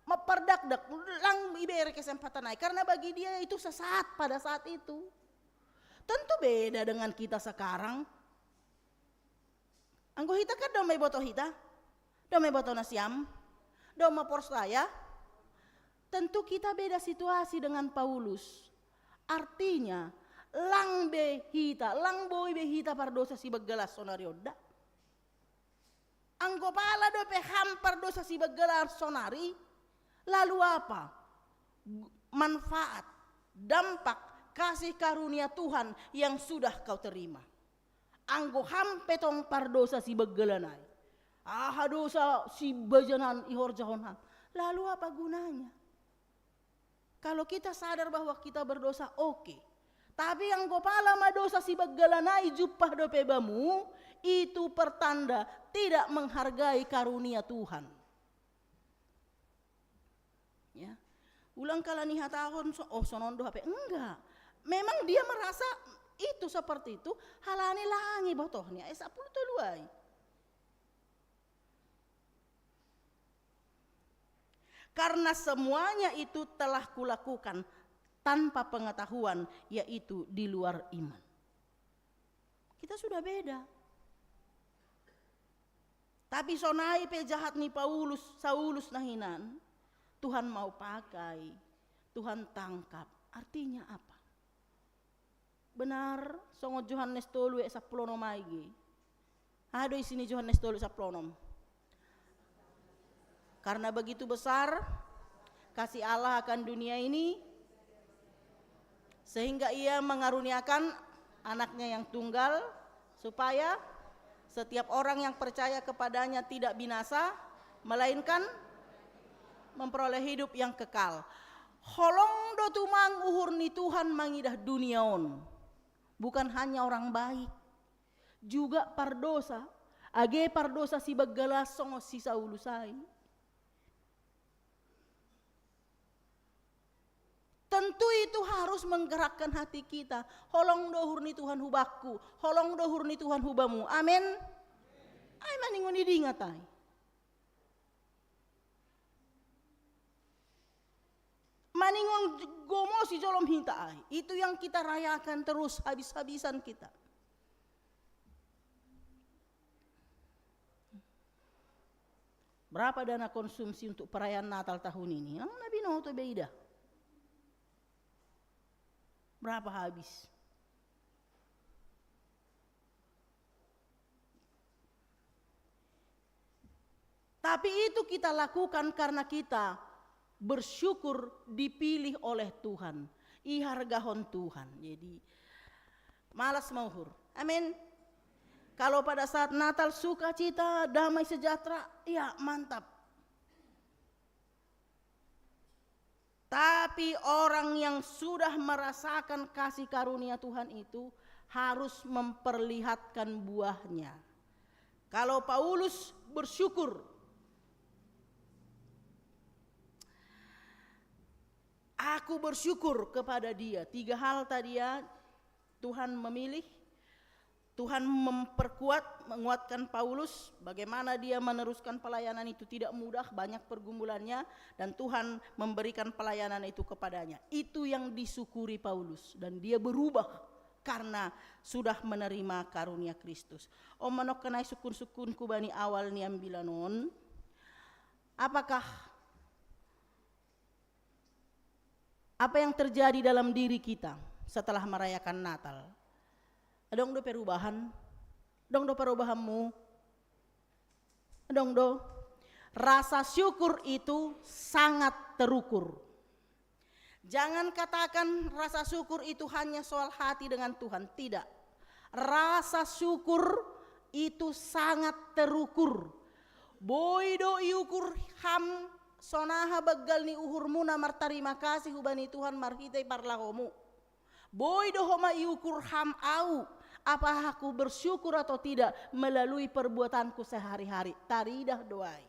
memperdakdak lang ibere kesempatan naik. Karena bagi dia itu sesat pada saat itu. Tentu beda dengan kita sekarang. Anggo hita kan domai boto hita. Domai boto nasiam. Domai porsaya. Tentu kita beda situasi dengan Paulus. Artinya lang boy behita pardosa si begelas sonarioda. Anggo pala dope hampar dosa si begelar sonari. Lalu apa? Manfaat, dampak, kasih karunia Tuhan yang sudah kau terima. Anggo hampetong pardosa si begelanai. Dosa si bajanan ihor jahonhan. Lalu apa gunanya? Kalau kita sadar bahwa kita berdosa, oke. Tapi yang gopala madosa si begelanai jupah dope bamu, itu pertanda tidak menghargai karunia Tuhan. Ya. Ulang kala nih hatahon sonondo HP enggak. Memang dia merasa itu seperti itu, halani langi botohnya 10 toluai. Karena semuanya itu telah kulakukan tanpa pengetahuan, yaitu di luar iman. Kita sudah beda. Tapi sonai pe jahat ni Saulus nahinan, Tuhan mau pakai, Tuhan tangkap. Artinya apa? Benar, songo Yohanes tolu e saplono maigi. Ado isini Yohanes tolu saplonom. Karena begitu besar kasih Allah akan dunia ini, sehingga ia mengaruniakan anaknya yang tunggal, supaya setiap orang yang percaya kepadanya tidak binasa, melainkan memperoleh hidup yang kekal. Holong do tumang uhur ni Tuhan mangidah duniaon. Bukan hanya orang baik, juga pardosa. Age pardosa si begalas songo si Saulusai. Tentu itu harus menggerakkan hati kita. Holong dohur ni Tuhan hubakku, holong dohur ni Tuhan hubamu. Amin. Ay maningon idingat ay. Maningon gomo si jolom hinta ay. Itu yang kita rayakan terus habis-habisan kita. Berapa dana konsumsi untuk perayaan Natal tahun ini? Nabi Nuh itu beda. Berapa habis? Tapi itu kita lakukan karena kita bersyukur dipilih oleh Tuhan. Ihargahon Tuhan. Jadi malas mauhur. Amin. Kalau pada saat Natal sukacita, damai sejahtera, ya mantap. Tapi orang yang sudah merasakan kasih karunia Tuhan itu harus memperlihatkan buahnya. Kalau Paulus bersyukur, aku bersyukur kepada dia. 3 hal tadi ya, Tuhan memilih, Tuhan memperkuat, menguatkan Paulus. Bagaimana dia meneruskan pelayanan itu tidak mudah, banyak pergumulannya. Dan Tuhan memberikan pelayanan itu kepadanya. Itu yang disyukuri Paulus. Dan dia berubah karena sudah menerima karunia Kristus. Om manok kenai sukun-sukun kubani awal niam bilanon. Apakah apa yang terjadi dalam diri kita setelah merayakan Natal? Dong do perubahan, dong do perubahanmu, dong do. Rasa syukur itu sangat terukur. Jangan katakan rasa syukur itu hanya soal hati dengan Tuhan, tidak. Rasa syukur itu sangat terukur. Boido iukur ham sonaha begal ni uhurmu namar terima kasih hubani Tuhan marhitai parlahomu. Boido homa iukur ham au. Apa aku bersyukur atau tidak melalui perbuatanku sehari-hari? Taridah doai.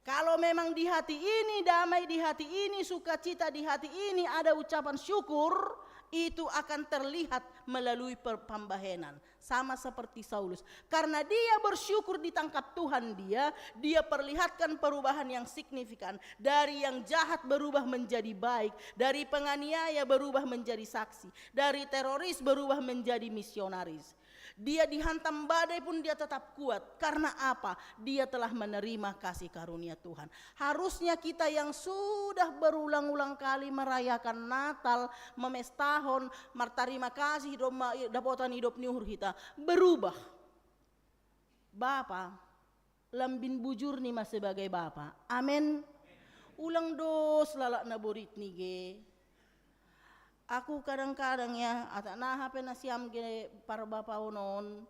Kalau memang di hati ini damai, di hati ini sukacita, di hati ini ada ucapan syukur, itu akan terlihat melalui pembahenan. Sama seperti Saulus. Karena dia bersyukur ditangkap Tuhan dia perlihatkan perubahan yang signifikan. Dari yang jahat berubah menjadi baik. Dari penganiaya berubah menjadi saksi. Dari teroris berubah menjadi misionaris. Dia dihantam badai pun dia tetap kuat. Karena apa? Dia telah menerima kasih karunia Tuhan. Harusnya kita yang sudah berulang-ulang kali merayakan Natal, memestahon, martarima kasih, dapotan hidup niuhur kita, berubah. Bapa, lambin bujur nih mas sebagai Bapa. Amin. Ulang dos lalak naborit nih ge. Aku kadang-kadang ya, atak nah hape nasiam ge para bapa onon.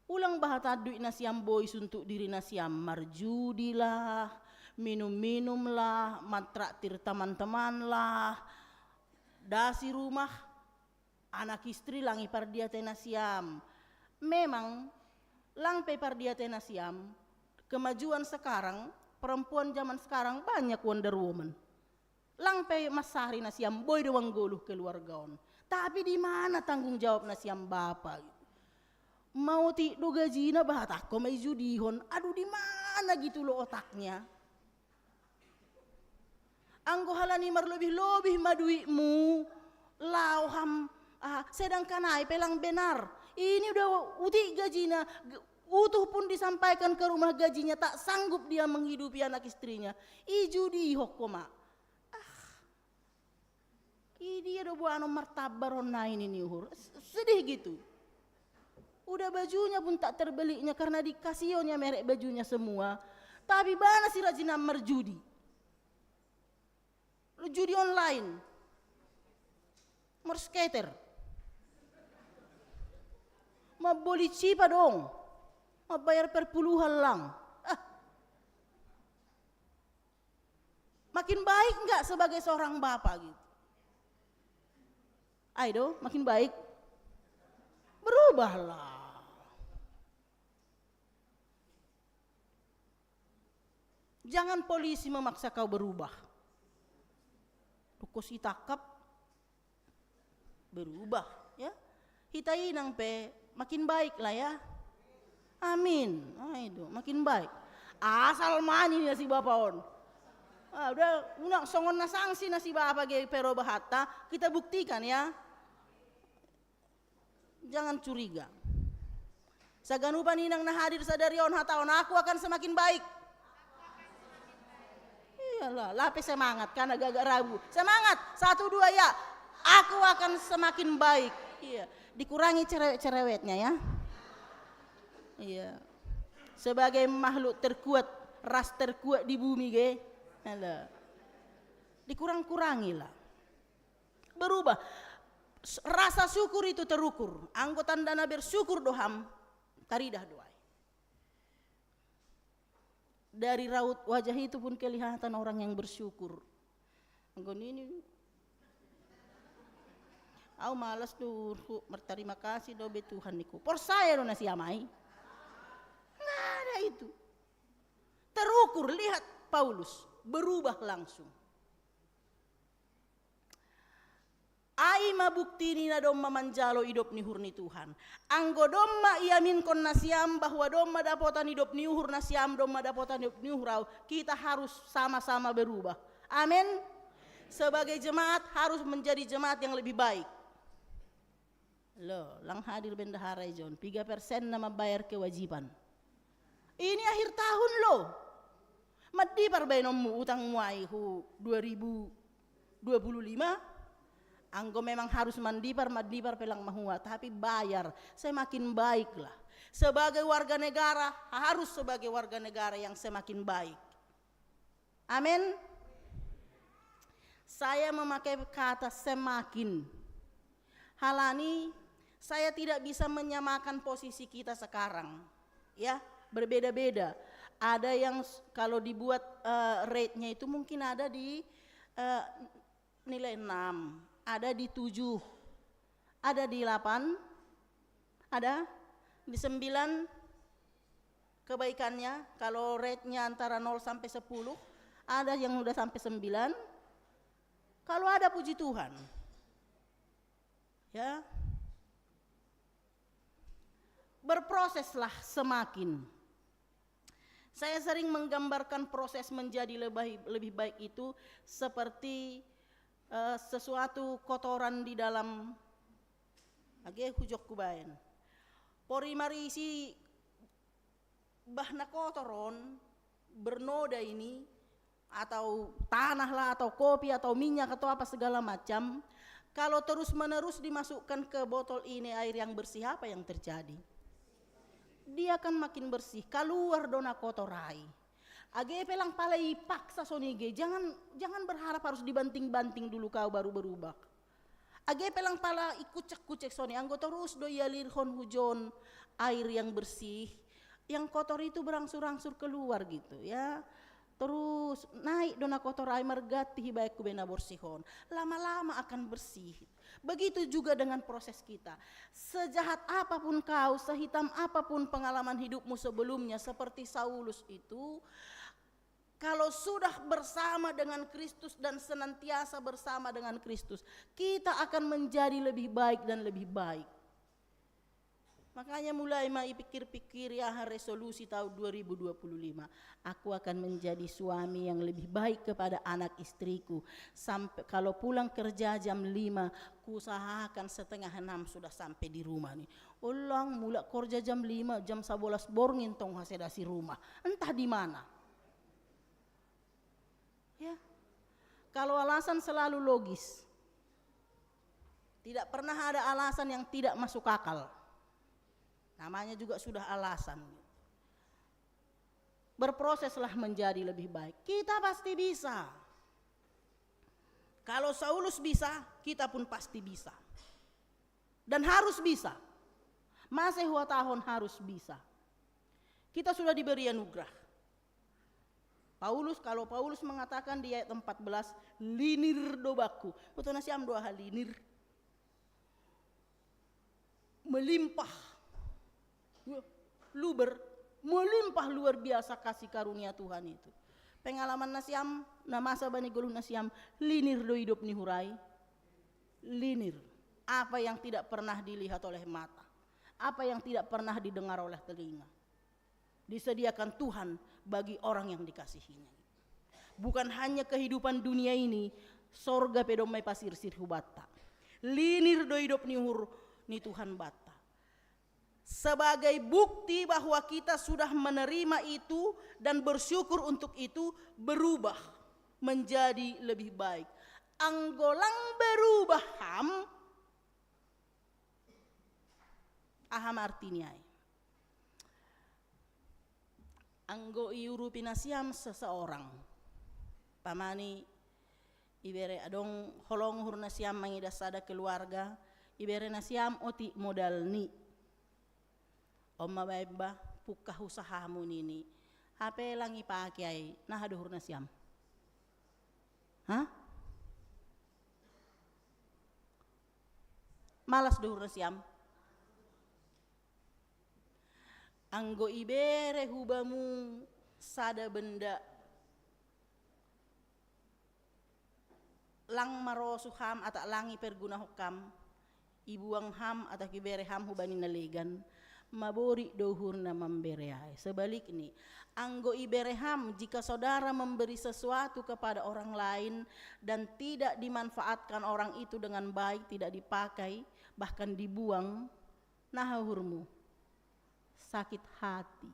Ulang bahata duit nasiam boys untuk diri nasiam. Marjudilah, minum-minum lah, matraktir teman-teman lah. Dasi rumah, anak istri langi pardiate nasiam. Memang, lang pe pardiate nasiam, kemajuan sekarang, perempuan zaman sekarang banyak Wonder Woman. Lang pe masari nasiam boy doang goluh keluargaon. Tapi di mana tanggung jawab nasiam bapa? Mau ti do gajina bahatak ko may judihon. Aduh di mana gitu lo otaknya? Anggo halani marlebih-lebih maduimu. Lauham sedangkan ay pelang benar. Ini udah uti gajinya, utuh pun disampaikan ke rumah gajinya, tak sanggup dia menghidupi anak istrinya. Ijudi hokoma. Dia udah buat martabaron ini uhur. Sedih gitu. Udah bajunya pun tak terbelinya karena dikasihnya merek bajunya semua. Tapi mana si rajin merjudi? Judi online. Merskater. Mau beli cipa dong. Mau bayar per puluhan lang. Makin baik enggak sebagai seorang bapak gitu? Ayo, makin baik. Berubahlah. Jangan polisi memaksa kau berubah. Kau si takap berubah, ya. Hitai nang pe makin baik lah ya. Amin. Ayo, makin baik. Asal mani nasi bapak on. Udah unak songon na sanksi nasi bapak ge pero bahata, kita buktikan ya. Jangan curiga. Saganupan inang na hadir sadarion hataon aku akan semakin baik. Iyalah, lapis semangat kan agak-agak ragu. Semangat, 1, 2 ya. Aku akan semakin baik. Iya, dikurangi cerewet-cerewetnya ya. Iya. Sebagai makhluk terkuat, ras terkuat di bumi ge. Alah. Dikurang-kurangilah. Berubah. Rasa syukur itu terukur. Anggota dana bersyukur doham, taridah doai. Dari raut wajah itu pun kelihatan orang yang bersyukur. Anggon ini, aku malas tuh berterima kasih dobe Tuhan niku. Por saya dona si amai. Nggak ada itu. Terukur, lihat Paulus berubah langsung. Aima bukti ni na domma manjalo idop ni hurni Tuhan. Anggo domma iamin kon nasiam bahwa domma dapotan idop ni uhur nasiam, domma dapotan idop ni uhurau. Kita harus sama-sama berubah. Amin. Sebagai jemaat harus menjadi jemaat yang lebih baik. Loh, lang hadir bendahara John, 3% nama bayar kewajiban. Ini akhir tahun loh. Madi perbainommu utang muaihu 2025. Anggo memang harus mandipar pelang mahua, tapi bayar semakin baiklah. Sebagai warga negara harus sebagai warga negara yang semakin baik. Amin. Saya memakai kata semakin. Halani saya tidak bisa menyamakan posisi kita sekarang. Ya, berbeda-beda. Ada yang kalau dibuat rate-nya itu mungkin ada di nilai 6. Ada di 7, ada di 8, ada di 9 kebaikannya. Kalau rate-nya antara 0 sampai 10, ada yang udah sampai 9. Kalau ada puji Tuhan. Ya. Berproseslah semakin. Saya sering menggambarkan proses menjadi lebih baik itu seperti sesuatu kotoran di dalam age hujok kubayan. Pori marisi bahna kotoron bernoda ini atau tanah lah atau kopi atau minyak atau apa segala macam, kalau terus menerus dimasukkan ke botol ini air yang bersih, apa yang terjadi? Dia akan makin bersih, keluar dona kotorai. Age pelang palai paksa sonige, jangan berharap harus dibanting-banting dulu kau baru berubah. Age pelang pala ikucek-kucek soni, anggo terus do yalirhon hujon air yang bersih, yang kotor itu berangsur-angsur keluar gitu ya. Terus naik dona kotor air mergati hibaik kubena bersihon, lama-lama akan bersih. Begitu juga dengan proses kita. Sejahat apapun kau, sehitam apapun pengalaman hidupmu sebelumnya, seperti Saulus itu, kalau sudah bersama dengan Kristus dan senantiasa bersama dengan Kristus, kita akan menjadi lebih baik dan lebih baik. Makanya mulai mai pikir-pikir ya resolusi tahun 2025. Aku akan menjadi suami yang lebih baik kepada anak istriku. Sampai kalau pulang kerja jam 5, ku usahakan setengah 6 sudah sampai di rumah nih. Ulang mula kerja jam 5, jam 11 borngin tong hasedasi rumah. Entah di mana. Ya. Kalau alasan selalu logis. Tidak pernah ada alasan yang tidak masuk akal. Namanya juga sudah alasan. Berproseslah menjadi lebih baik. Kita pasti bisa. Kalau Saulus bisa, kita pun pasti bisa. Dan harus bisa. Masih tahun harus bisa. Kita sudah diberi anugerah. Kalau Paulus mengatakan di ayat 14, linir dobaku. Betul nasiam dua hal linir. Melimpah. Luber, melimpah luar biasa kasih karunia Tuhan itu. Pengalaman nasiam, masa bani goluh nasiam, linir do hidup ni hurai. Linir, apa yang tidak pernah dilihat oleh mata, apa yang tidak pernah didengar oleh telinga, disediakan Tuhan bagi orang yang dikasihinya. Bukan hanya kehidupan dunia ini, sorga pedomai pasir sirhu bata. Linir do hidup ni Tuhan bata. Sebagai bukti bahwa kita sudah menerima itu dan bersyukur untuk itu, berubah menjadi lebih baik. Anggolang berubah aham artinya. Anggo iuru pinasiam seseorang. Pamani ibere adong holong hurnasiam mangidasada keluarga, ibere nasiam oti modal ni. Oma baimba pukah usahamu nini. HP lang ipakai nah aduhur na siyam. Hah? Malas duhur na siyam. Anggo ibere hubamu sada benda lang marosuham ata langi perguna hukam. Ibuang ham atau kibere ham hubani nalegan. Mabori dohur na membereai. Sebalik ini, anggo ibereham jika saudara memberi sesuatu kepada orang lain dan tidak dimanfaatkan orang itu dengan baik, tidak dipakai, bahkan dibuang, nahurmu sakit hati.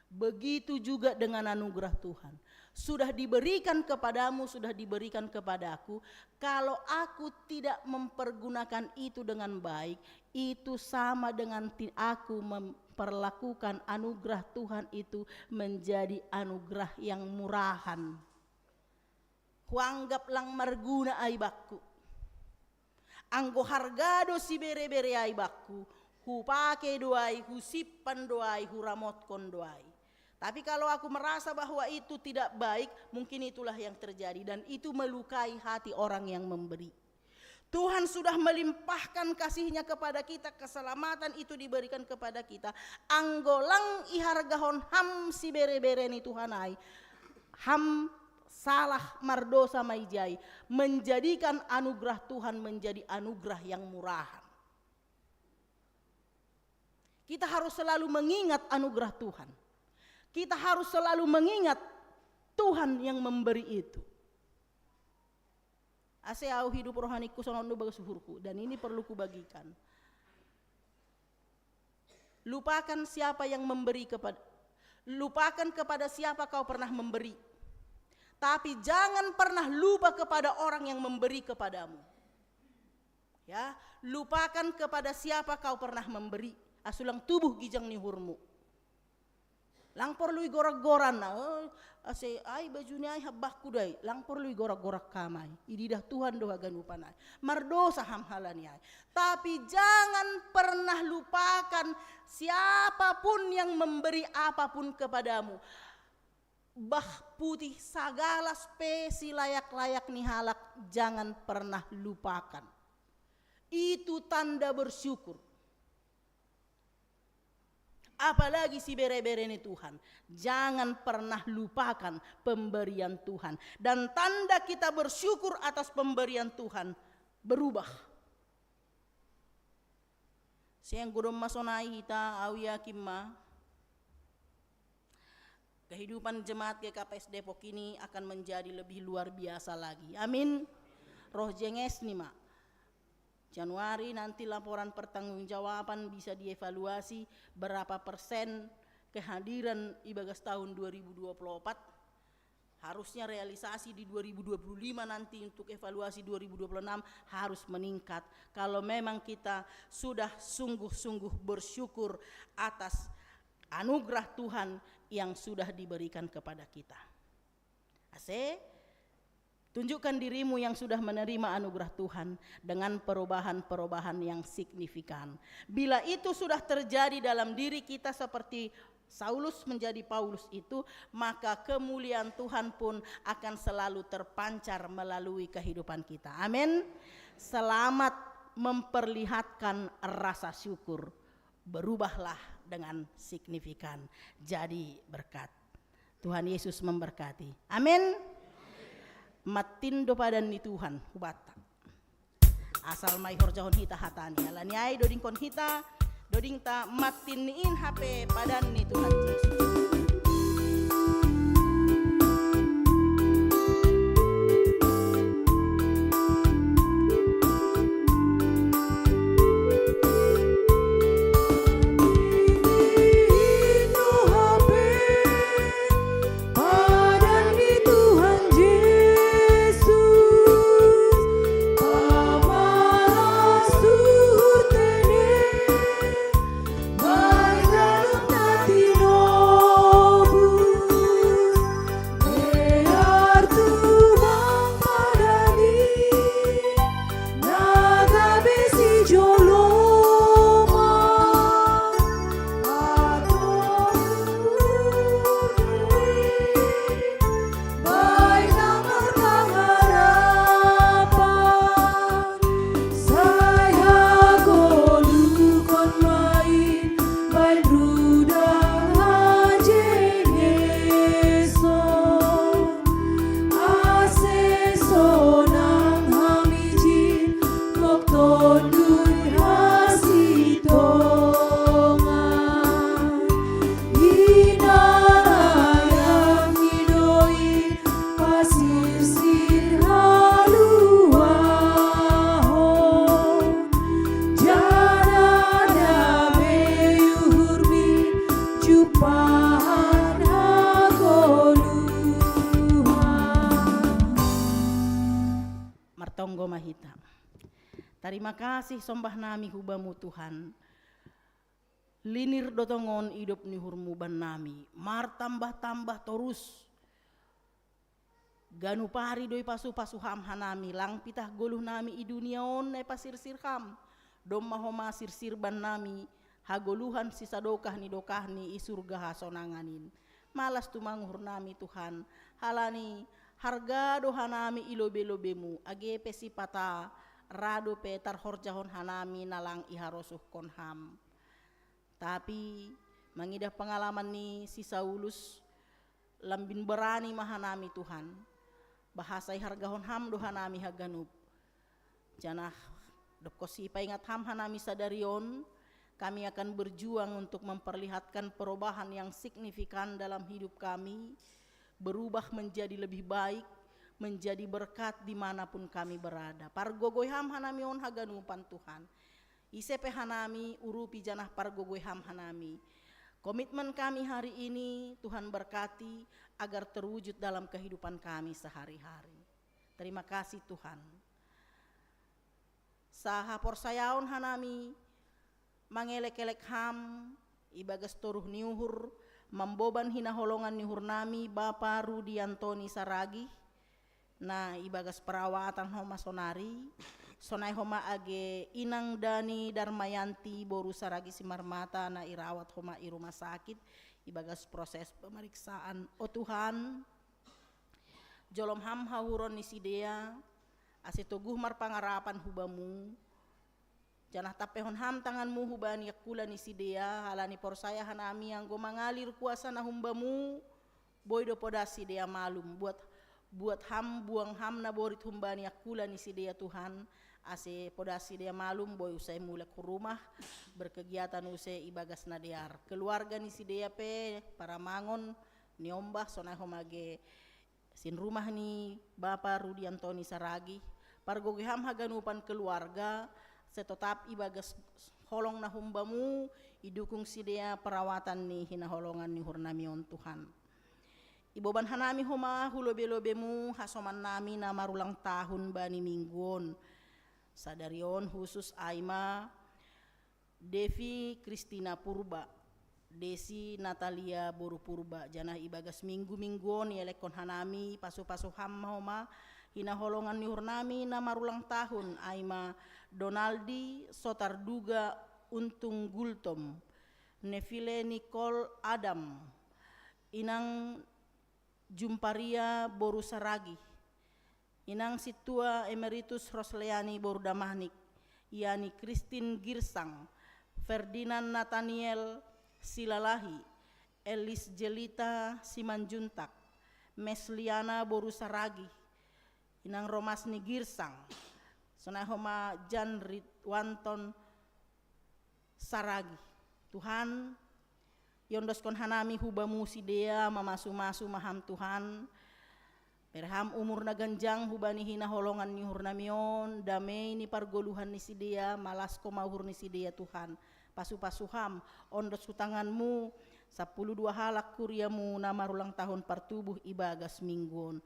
Begitu juga dengan anugerah Tuhan. Sudah diberikan kepadamu, sudah diberikan kepadaku. Kalau aku tidak mempergunakan itu dengan baik, itu sama dengan aku memperlakukan anugerah Tuhan itu menjadi anugerah yang murahan. Huanggap lang marguna ay bakku. Anggo hargado si bere-bere ay bakku. Hu pake doai, hu sipan doai, hu ramotkon doai. Tapi kalau aku merasa bahwa itu tidak baik, mungkin itulah yang terjadi dan itu melukai hati orang yang memberi. Tuhan sudah melimpahkan kasih-Nya kepada kita, keselamatan itu diberikan kepada kita. Anggolang ihargahon ham si bere-bere ni Tuhanai. Ham salah mardosa maijai, menjadikan anugerah Tuhan menjadi anugerah yang murahan. Kita harus selalu mengingat anugerah Tuhan. Kita harus selalu mengingat Tuhan yang memberi itu. Aseau hidup rohaniku sonondo bagus suhurku, dan ini perlu kubagikan. Lupakan siapa yang memberi lupakan kepada siapa kau pernah memberi. Tapi jangan pernah lupa kepada orang yang memberi kepadamu. Ya, lupakan kepada siapa kau pernah memberi. Asulang tubuh gijang nihurmu. Lang perlu gorak-goran na, ase ay bajunya ay habak kuday. Lang perlu gorak-gorak kamay. Ididah Tuhan doa ganupanay. Mardosa hamhalan ay. Tapi jangan pernah lupakan siapapun yang memberi apapun kepadamu. Bah putih segala spesi layak-layak nih halak, jangan pernah lupakan. Itu tanda bersyukur. Apalagi si bere-bere ini Tuhan. Jangan pernah lupakan pemberian Tuhan. Dan tanda kita bersyukur atas pemberian Tuhan berubah. Siang godom masonai hita awia kimma. Kehidupan jemaat GKPS Depok ini akan menjadi lebih luar biasa lagi. Amin. Roh jenges nih mak. Januari nanti laporan pertanggungjawaban bisa dievaluasi berapa persen kehadiran Ibagas tahun 2024. Harusnya realisasi di 2025 nanti untuk evaluasi 2026 harus meningkat. Kalau memang kita sudah sungguh-sungguh bersyukur atas anugerah Tuhan yang sudah diberikan kepada kita. Tunjukkan dirimu yang sudah menerima anugerah Tuhan dengan perubahan-perubahan yang signifikan. Bila itu sudah terjadi dalam diri kita seperti Saulus menjadi Paulus itu, maka kemuliaan Tuhan pun akan selalu terpancar melalui kehidupan kita. Amin. Selamat memperlihatkan rasa syukur. Berubahlah dengan signifikan. Jadi berkat. Tuhan Yesus memberkati. Amin. Matindo padan ni Tuhan hubata. Asal may horjahon hita hatani. Alani ay doding kon hita. Doding ta matiniin HP padan ni Tuhan Yesus. Terima kasih sombah nami hubamu Tuhan. Linir dotongon hidup ni hurmuban nami. Mar tambah-tambah terus. Ganu pari doi pasu-pasu ham hanami. Lang pitah goluh nami i duniaon na pasir-sir ham. Dom mahoma sir-sir ban nami. Hagoluhan sisa dokah ni i surga hasonanganin. Malas tumanguhur nami Tuhan. Halani harga doha nami ilobe-lobemu. Age pesipata. Rado petar horjahon hanami nalang iharosuh konham. Tapi mengidah pengalaman ni si Saulus lambin berani mahanami Tuhan. Bahasai hargahon ham dohanami haganup. Janah dokosi paingat ham hanami sadarion. Kami akan berjuang untuk memperlihatkan perubahan yang signifikan dalam hidup kami. Berubah menjadi lebih baik. Menjadi berkat dimanapun kami berada. Pargogoy ham hanami on haganupan Tuhan. Isepe hanami urupi janah pargogoy ham hanami. Komitmen kami hari ini Tuhan berkati agar terwujud dalam kehidupan kami sehari-hari. Terima kasih Tuhan. Saha porsayaon hanami mangelek-elek ham ibagas toruh niuhur mamboban hinaholongan niuhur nami Bapa Rudi Antoni Saragi. Nah ibagas perawatan homa sonari sonai homa age inang Dani Darmayanti boru saragi simarmata na irawat homa i rumah sakit ibagas proses pemeriksaan o Tuhan jolom ham hauron ni sidea asitoguh mar pangarapan hubamu janah tapehon ham tanganmu hubani yakula ni sidea halani porsaya hanami yang go mangalir kuasa na humbamu boydo podasi dea malum buat ham buang ham na borit humbani akula ni sidea Tuhan ase podasi dia malum boy usai mulai ke rumah berkegiatan usai ibagas nadear keluarga ni si dia pe para mangon ni ombah sonai homage sin rumah ni Bapak Rudi Antoni Saragi pargoge ham haganupan keluarga setotap ibagas holong na humbamu idukung si dia perawatan ni hina holongan ni hurnamion Tuhan iboban hanami homa hulobe-lobemu hasoman nami na marulang tahun bani mingguon sadarion khusus Aima Devi Kristina Purba Desi Natalia Boru Purba janah ibagas minggu-mingguon elekon hanami pasu-pasu ham homa hina holongan ni hurnami na marulang tahun Aima Donaldi Sotarduga Untung Gultom Neville Nicole Adam Inang Jumparia Boru Saragi Inang Situa Emeritus Rosleani Boru Damahnik Yani Christine Girsang Ferdinand Nathaniel Silalahi Elis Jelita Simanjuntak Mesliana Boru Saragi Inang Romasni Girsang Sonahoma Jan Ridwanton Saragi Tuhan yondoskon hanami hubamu sidea mamasu-masu maham Tuhan perham umur na ganjang hubani hina holongan ni hurnamion damai ni pargoluhan ni sidea malas ko mahur ni sidea Tuhan pasu-pasuham ondos hutanganmu 12 halak kuryamu na marulang tahun partubuh ibagas mingguon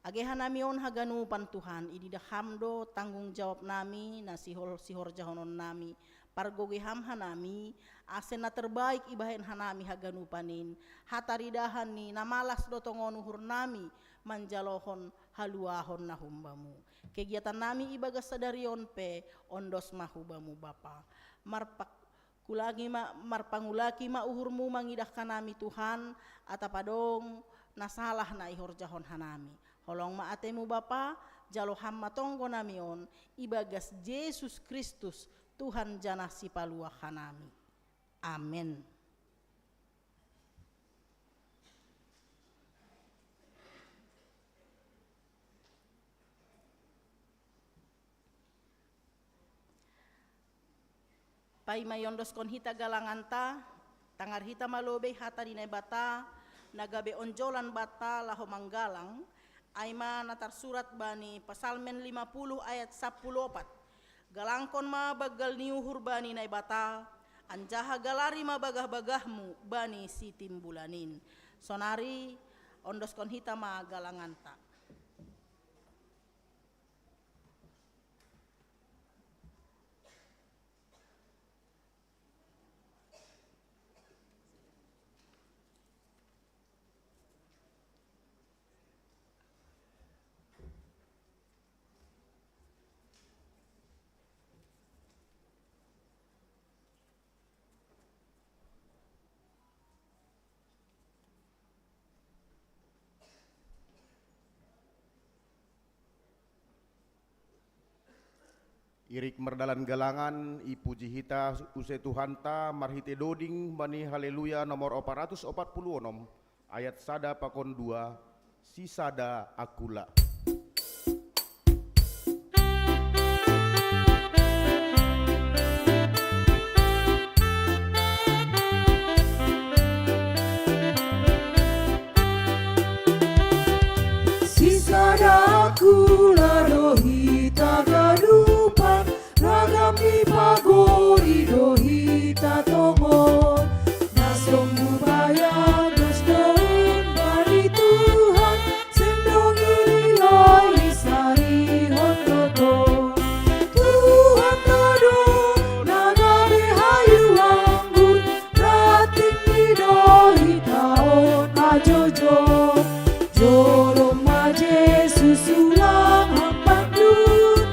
age hanamion haganupan Tuhan idida hamdo tanggung jawab nami na sihor jahonon nami pargoge ham hanami asena terbaik ibahen hanami haganupanin hataridahan ni namalas dotongon uhur nami manjalohon haluahon nahumbamu kegiatan nami ibagas sadarion pe ondos mahubamu Bapa marpangulaki ma uhurmu mangidahkan nami Tuhan atapadong nasalah na ihor jahon hanami holong ma atemu Bapa jalo hamma tonggo namion ibagas Yesus Kristus Tuhan janah si palua hanami. Amin. Pai mayondos kon hita galanganta, tangar hita malobe hata dinay bata, nagabe onjolan bata laho manggalang, aima natar surat bani Pasalmen 50 ayat 14. Galangkon ma bagal niuhur bani nai bata anjaha galari ma bagah-bagahmu bani si timbulanin sonari ondos kon hita ma galanganta Irik merdalan galangan ipuji hita use Tuhanta marhite doding bani haleluya nomor 446 ayat sada pakon 2 si sada akula. Si sada akula dohita gadupan ragam di pagori dohita tongon nasong bubayang nasdon bari Tuhan sendong ililai sari hondoton Tuhan tadon nagabe hayu anggur rating di dohita on ajojo jolong ma Yesus ulang hampan dun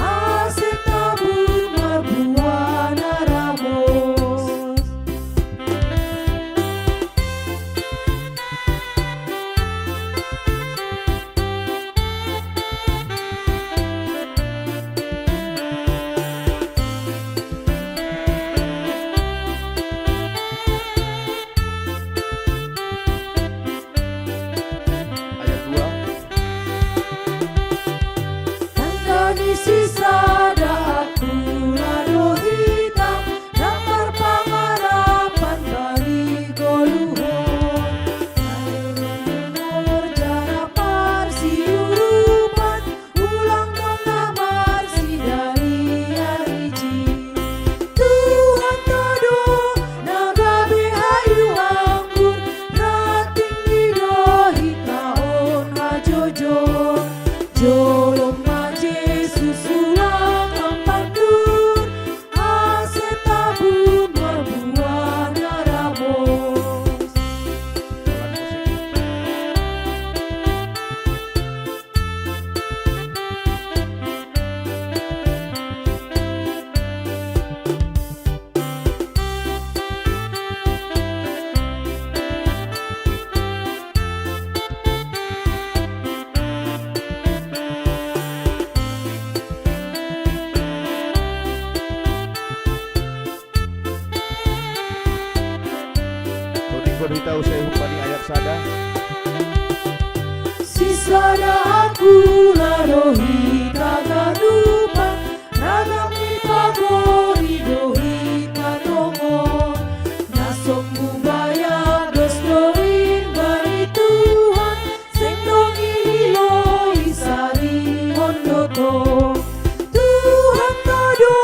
aset tabung marbuan aramos Ayat 2 Tangga di sisa Sisada aku ladohi tagadupa ragam ipagori dohi tatongo nasok bubaya dos doin bari Tuhan sendong ililoi sari hondoto Tuhan tado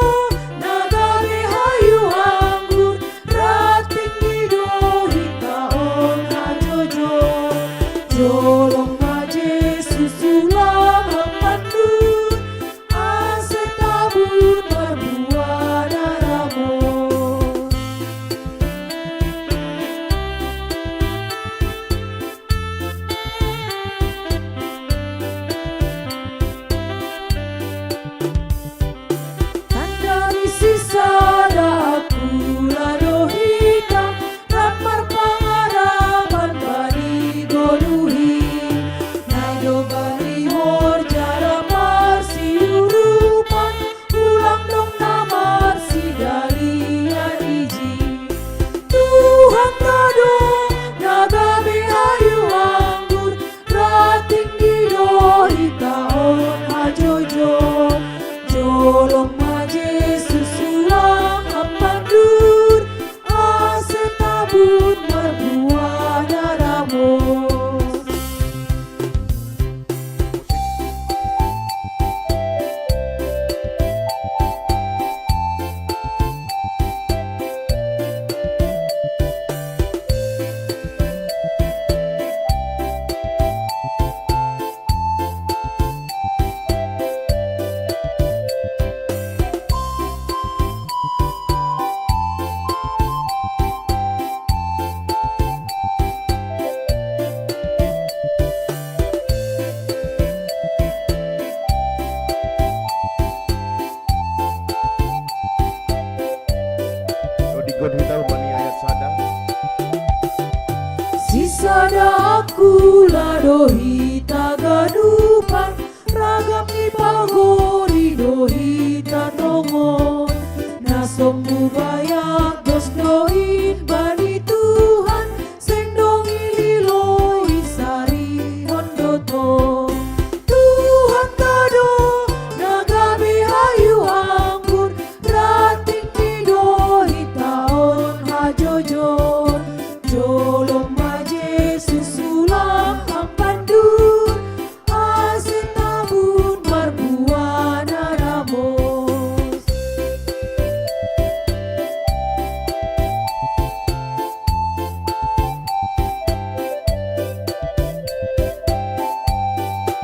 nagare hayu anggur rating didohi taon hajojo jolong Yesus ulang pandu aset tabur berbuah darahmu Tandari sisada aku ladohita rapar pangarapan bari goluhi Naido bari hor jara marsi urupan ulang dong namar si dari adiji Tuhan tado nagabe hayu anggur rating didohi taon hajojo jolong Yesus ulang apandur aset tabut berbuah darahmu Dodigon hital bani ayat sada. Sisada aku ladohi tagadupan ragam ipagori dohi tatongo nasom bubayak dos doin bani Tuhan sendong ililoi sari hondoto Tuhan tado nagabe hayu anggur rating didohi taon hajojon jolong Yesus ulang pandu aset tabun berbuah darahmu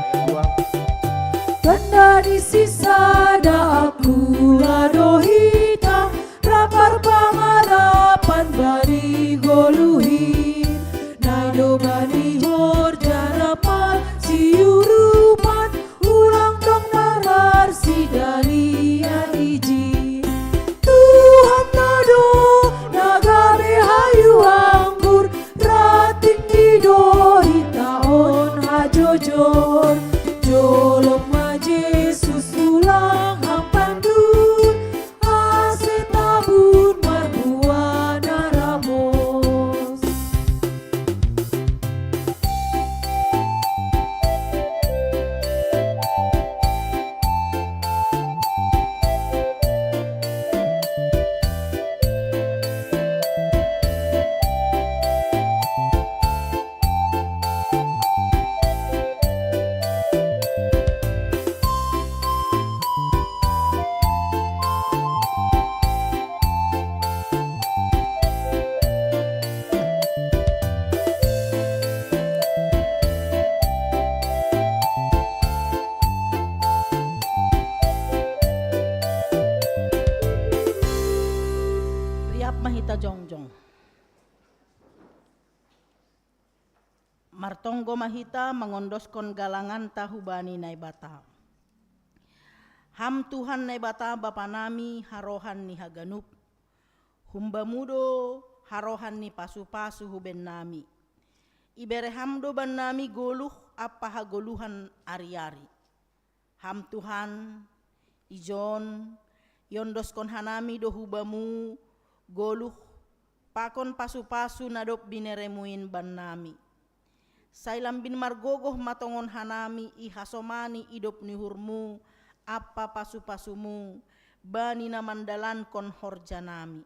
Ayat 2. Tanda di sisada aku ladohita rapar pangarapan bari goluhi naido bani hor jarapan si urupan ulang dong narar si dari adiji Tuhan tado nagabe hayu anggur rating didohi taon hajojor jolong Yesus ulang pandur aset tabun berbuah darahmu Riap mahita jongjong Martonggo mahita mengondoskan galangan tahubani naibata Ham Tuhan naibata bapa nami harohan ni haganup Humba mudo harohan ni pasu-pasu huben nami Ibere hamdo ban nami goluh apa hagoluhan ari-ari Ham Tuhan ijon yondoskon hanami do hubamu goluh pakon pasu-pasu nadop bineremuin ban nami Sai lambin margogoh matongon hanami ihasomani idop nihurmu apa pasu-pasumu bani na mandalan kon horjanami.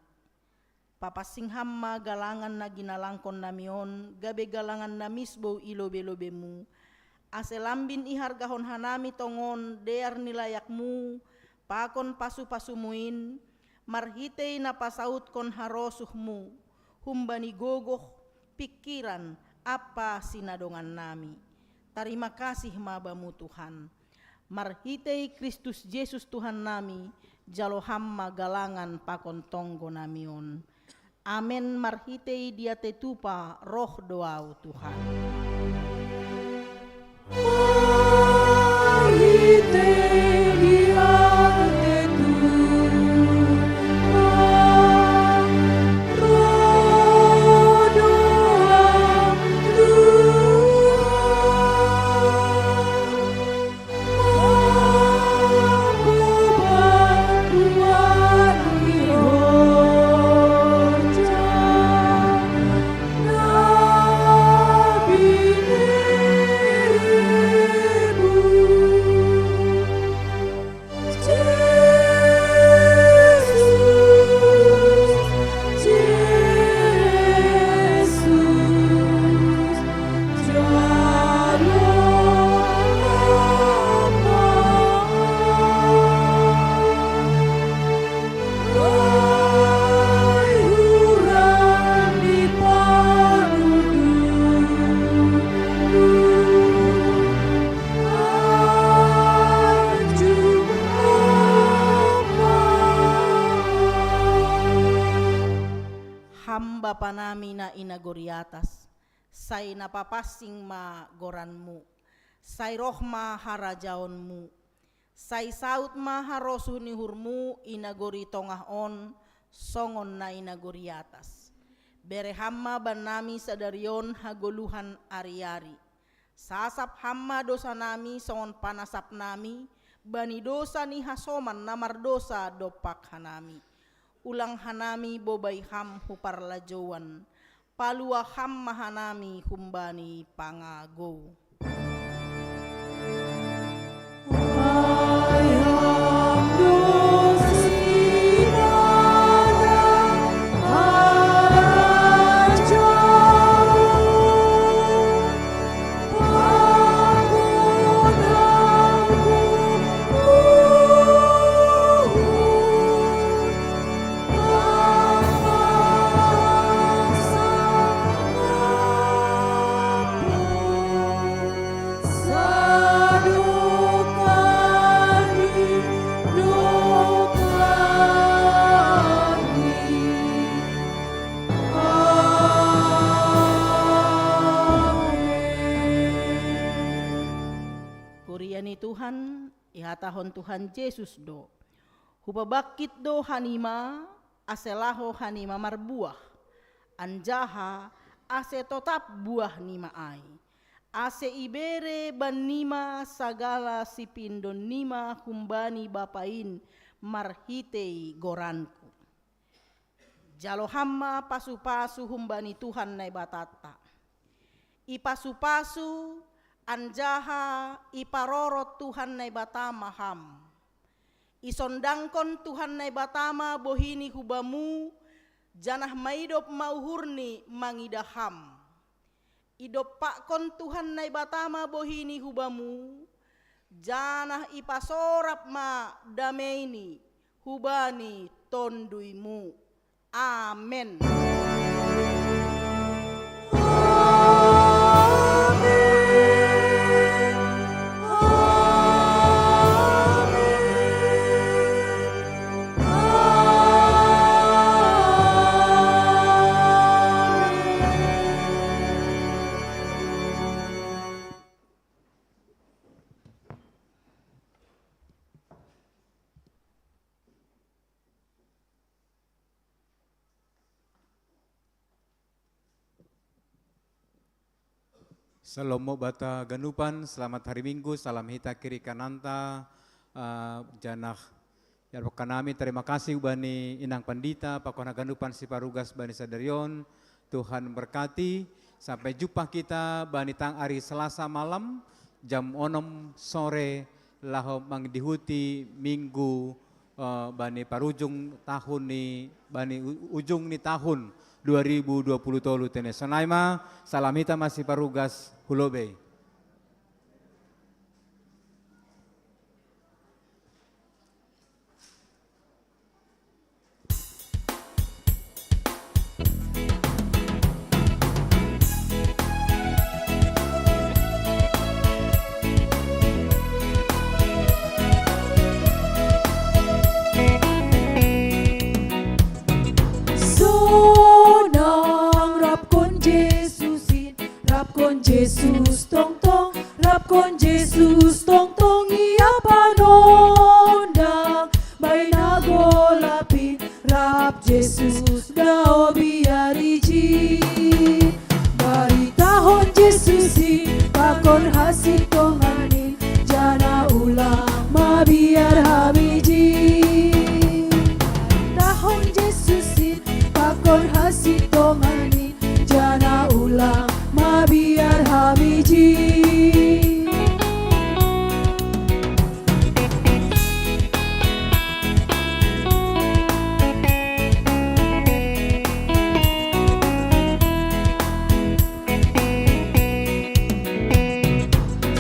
Papasing hamma galangan na ginalangkon namion gabe galangan na misbo ilobe-lobemu. Ase lambin ihargahon hanami tongon dear nilayakmu pakon pasu-pasumuin marhitei na pasaut kon harosuhmu humbani gogoh pikiran apa sinadongan nami. Terima kasih mabamu Tuhan. Marhitei Kristus Yesus Tuhan nami, jalo hamma galangan pakon tonggo namion. Amen. Marhitei dia tetupa roh doau Tuhan. Bapa nami na inagori atas, say napapasing ma goranmu, say roh ma harajaonmu, say saut ma harosu ni hurmu inagori tongahon, songon na inagori atas. Bere hamma ban nami sadarion hagoluhan ari-ari, sasap hamma dosa nami songon panasap nami, bani dosa ni hasoman namar dosa dopak hanami. Ulang hanami bobai ham huparlajowan, palua ham mahanami humbani pangago. Tuhan, ihatahon Tuhan Yesus do. Hubabakit do hanima, aselaho hanima marbuah. Anjaha, ase totap buah nima ai. Ase ibere banima sagala sipindon nima humbani bapain marhitei goranku. Jalo hamma pasu-pasu humbani Tuhan nai batata. Ipasu-pasu anjaha iparorot Tuhan nai batama ham. Isondangkon Tuhan nai batama bohini hubamu, janah maidop mauhurni mangidaham. Idop pakon Tuhan nai batama bohini hubamu, janah ipasorap ma dameini hubani tonduimu. Amen. Salomo bata ganupan, selamat hari Minggu, salam hita kiri kananta, janah yarbokan nami, terima kasih bani inang pandita, pakona ganupan si parugas bani sadarion, Tuhan berkati, Sampai jumpa kita bani tang hari Selasa malam jam 6 sore laho mangdihuti minggu bani parujung tahun ni bani ujung ni tahun 2020 tolu tene. Sonaima salam hita masih parugas hulobe. Sonang rap kon Jesusin, rap kon Jesus tong tong, rap kon Jesus tong tong iya panondang, bay nagolapin, rap Jesus dao biariji. Baritahon Jesusin, pakon hasik tonganin, jana ulang mabiar hamiji. Tahun Jesusin, pakon hasik tonganin, jana ulang mabiar hamiji.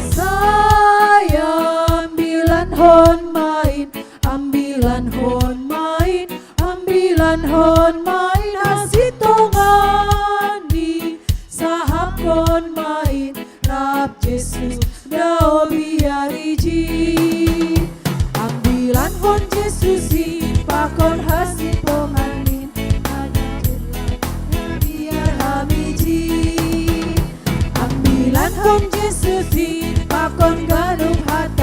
Saya ambilan hon main, ambilan hon main, ambilan hon main, hasit tongani sahab kon main, rap Jesus dao biariji. Ambilan hon Jesusin, pakon hasit tongani, hanya jelas biar hamiji. Ambilan hon Jesusin, pakon ganup hati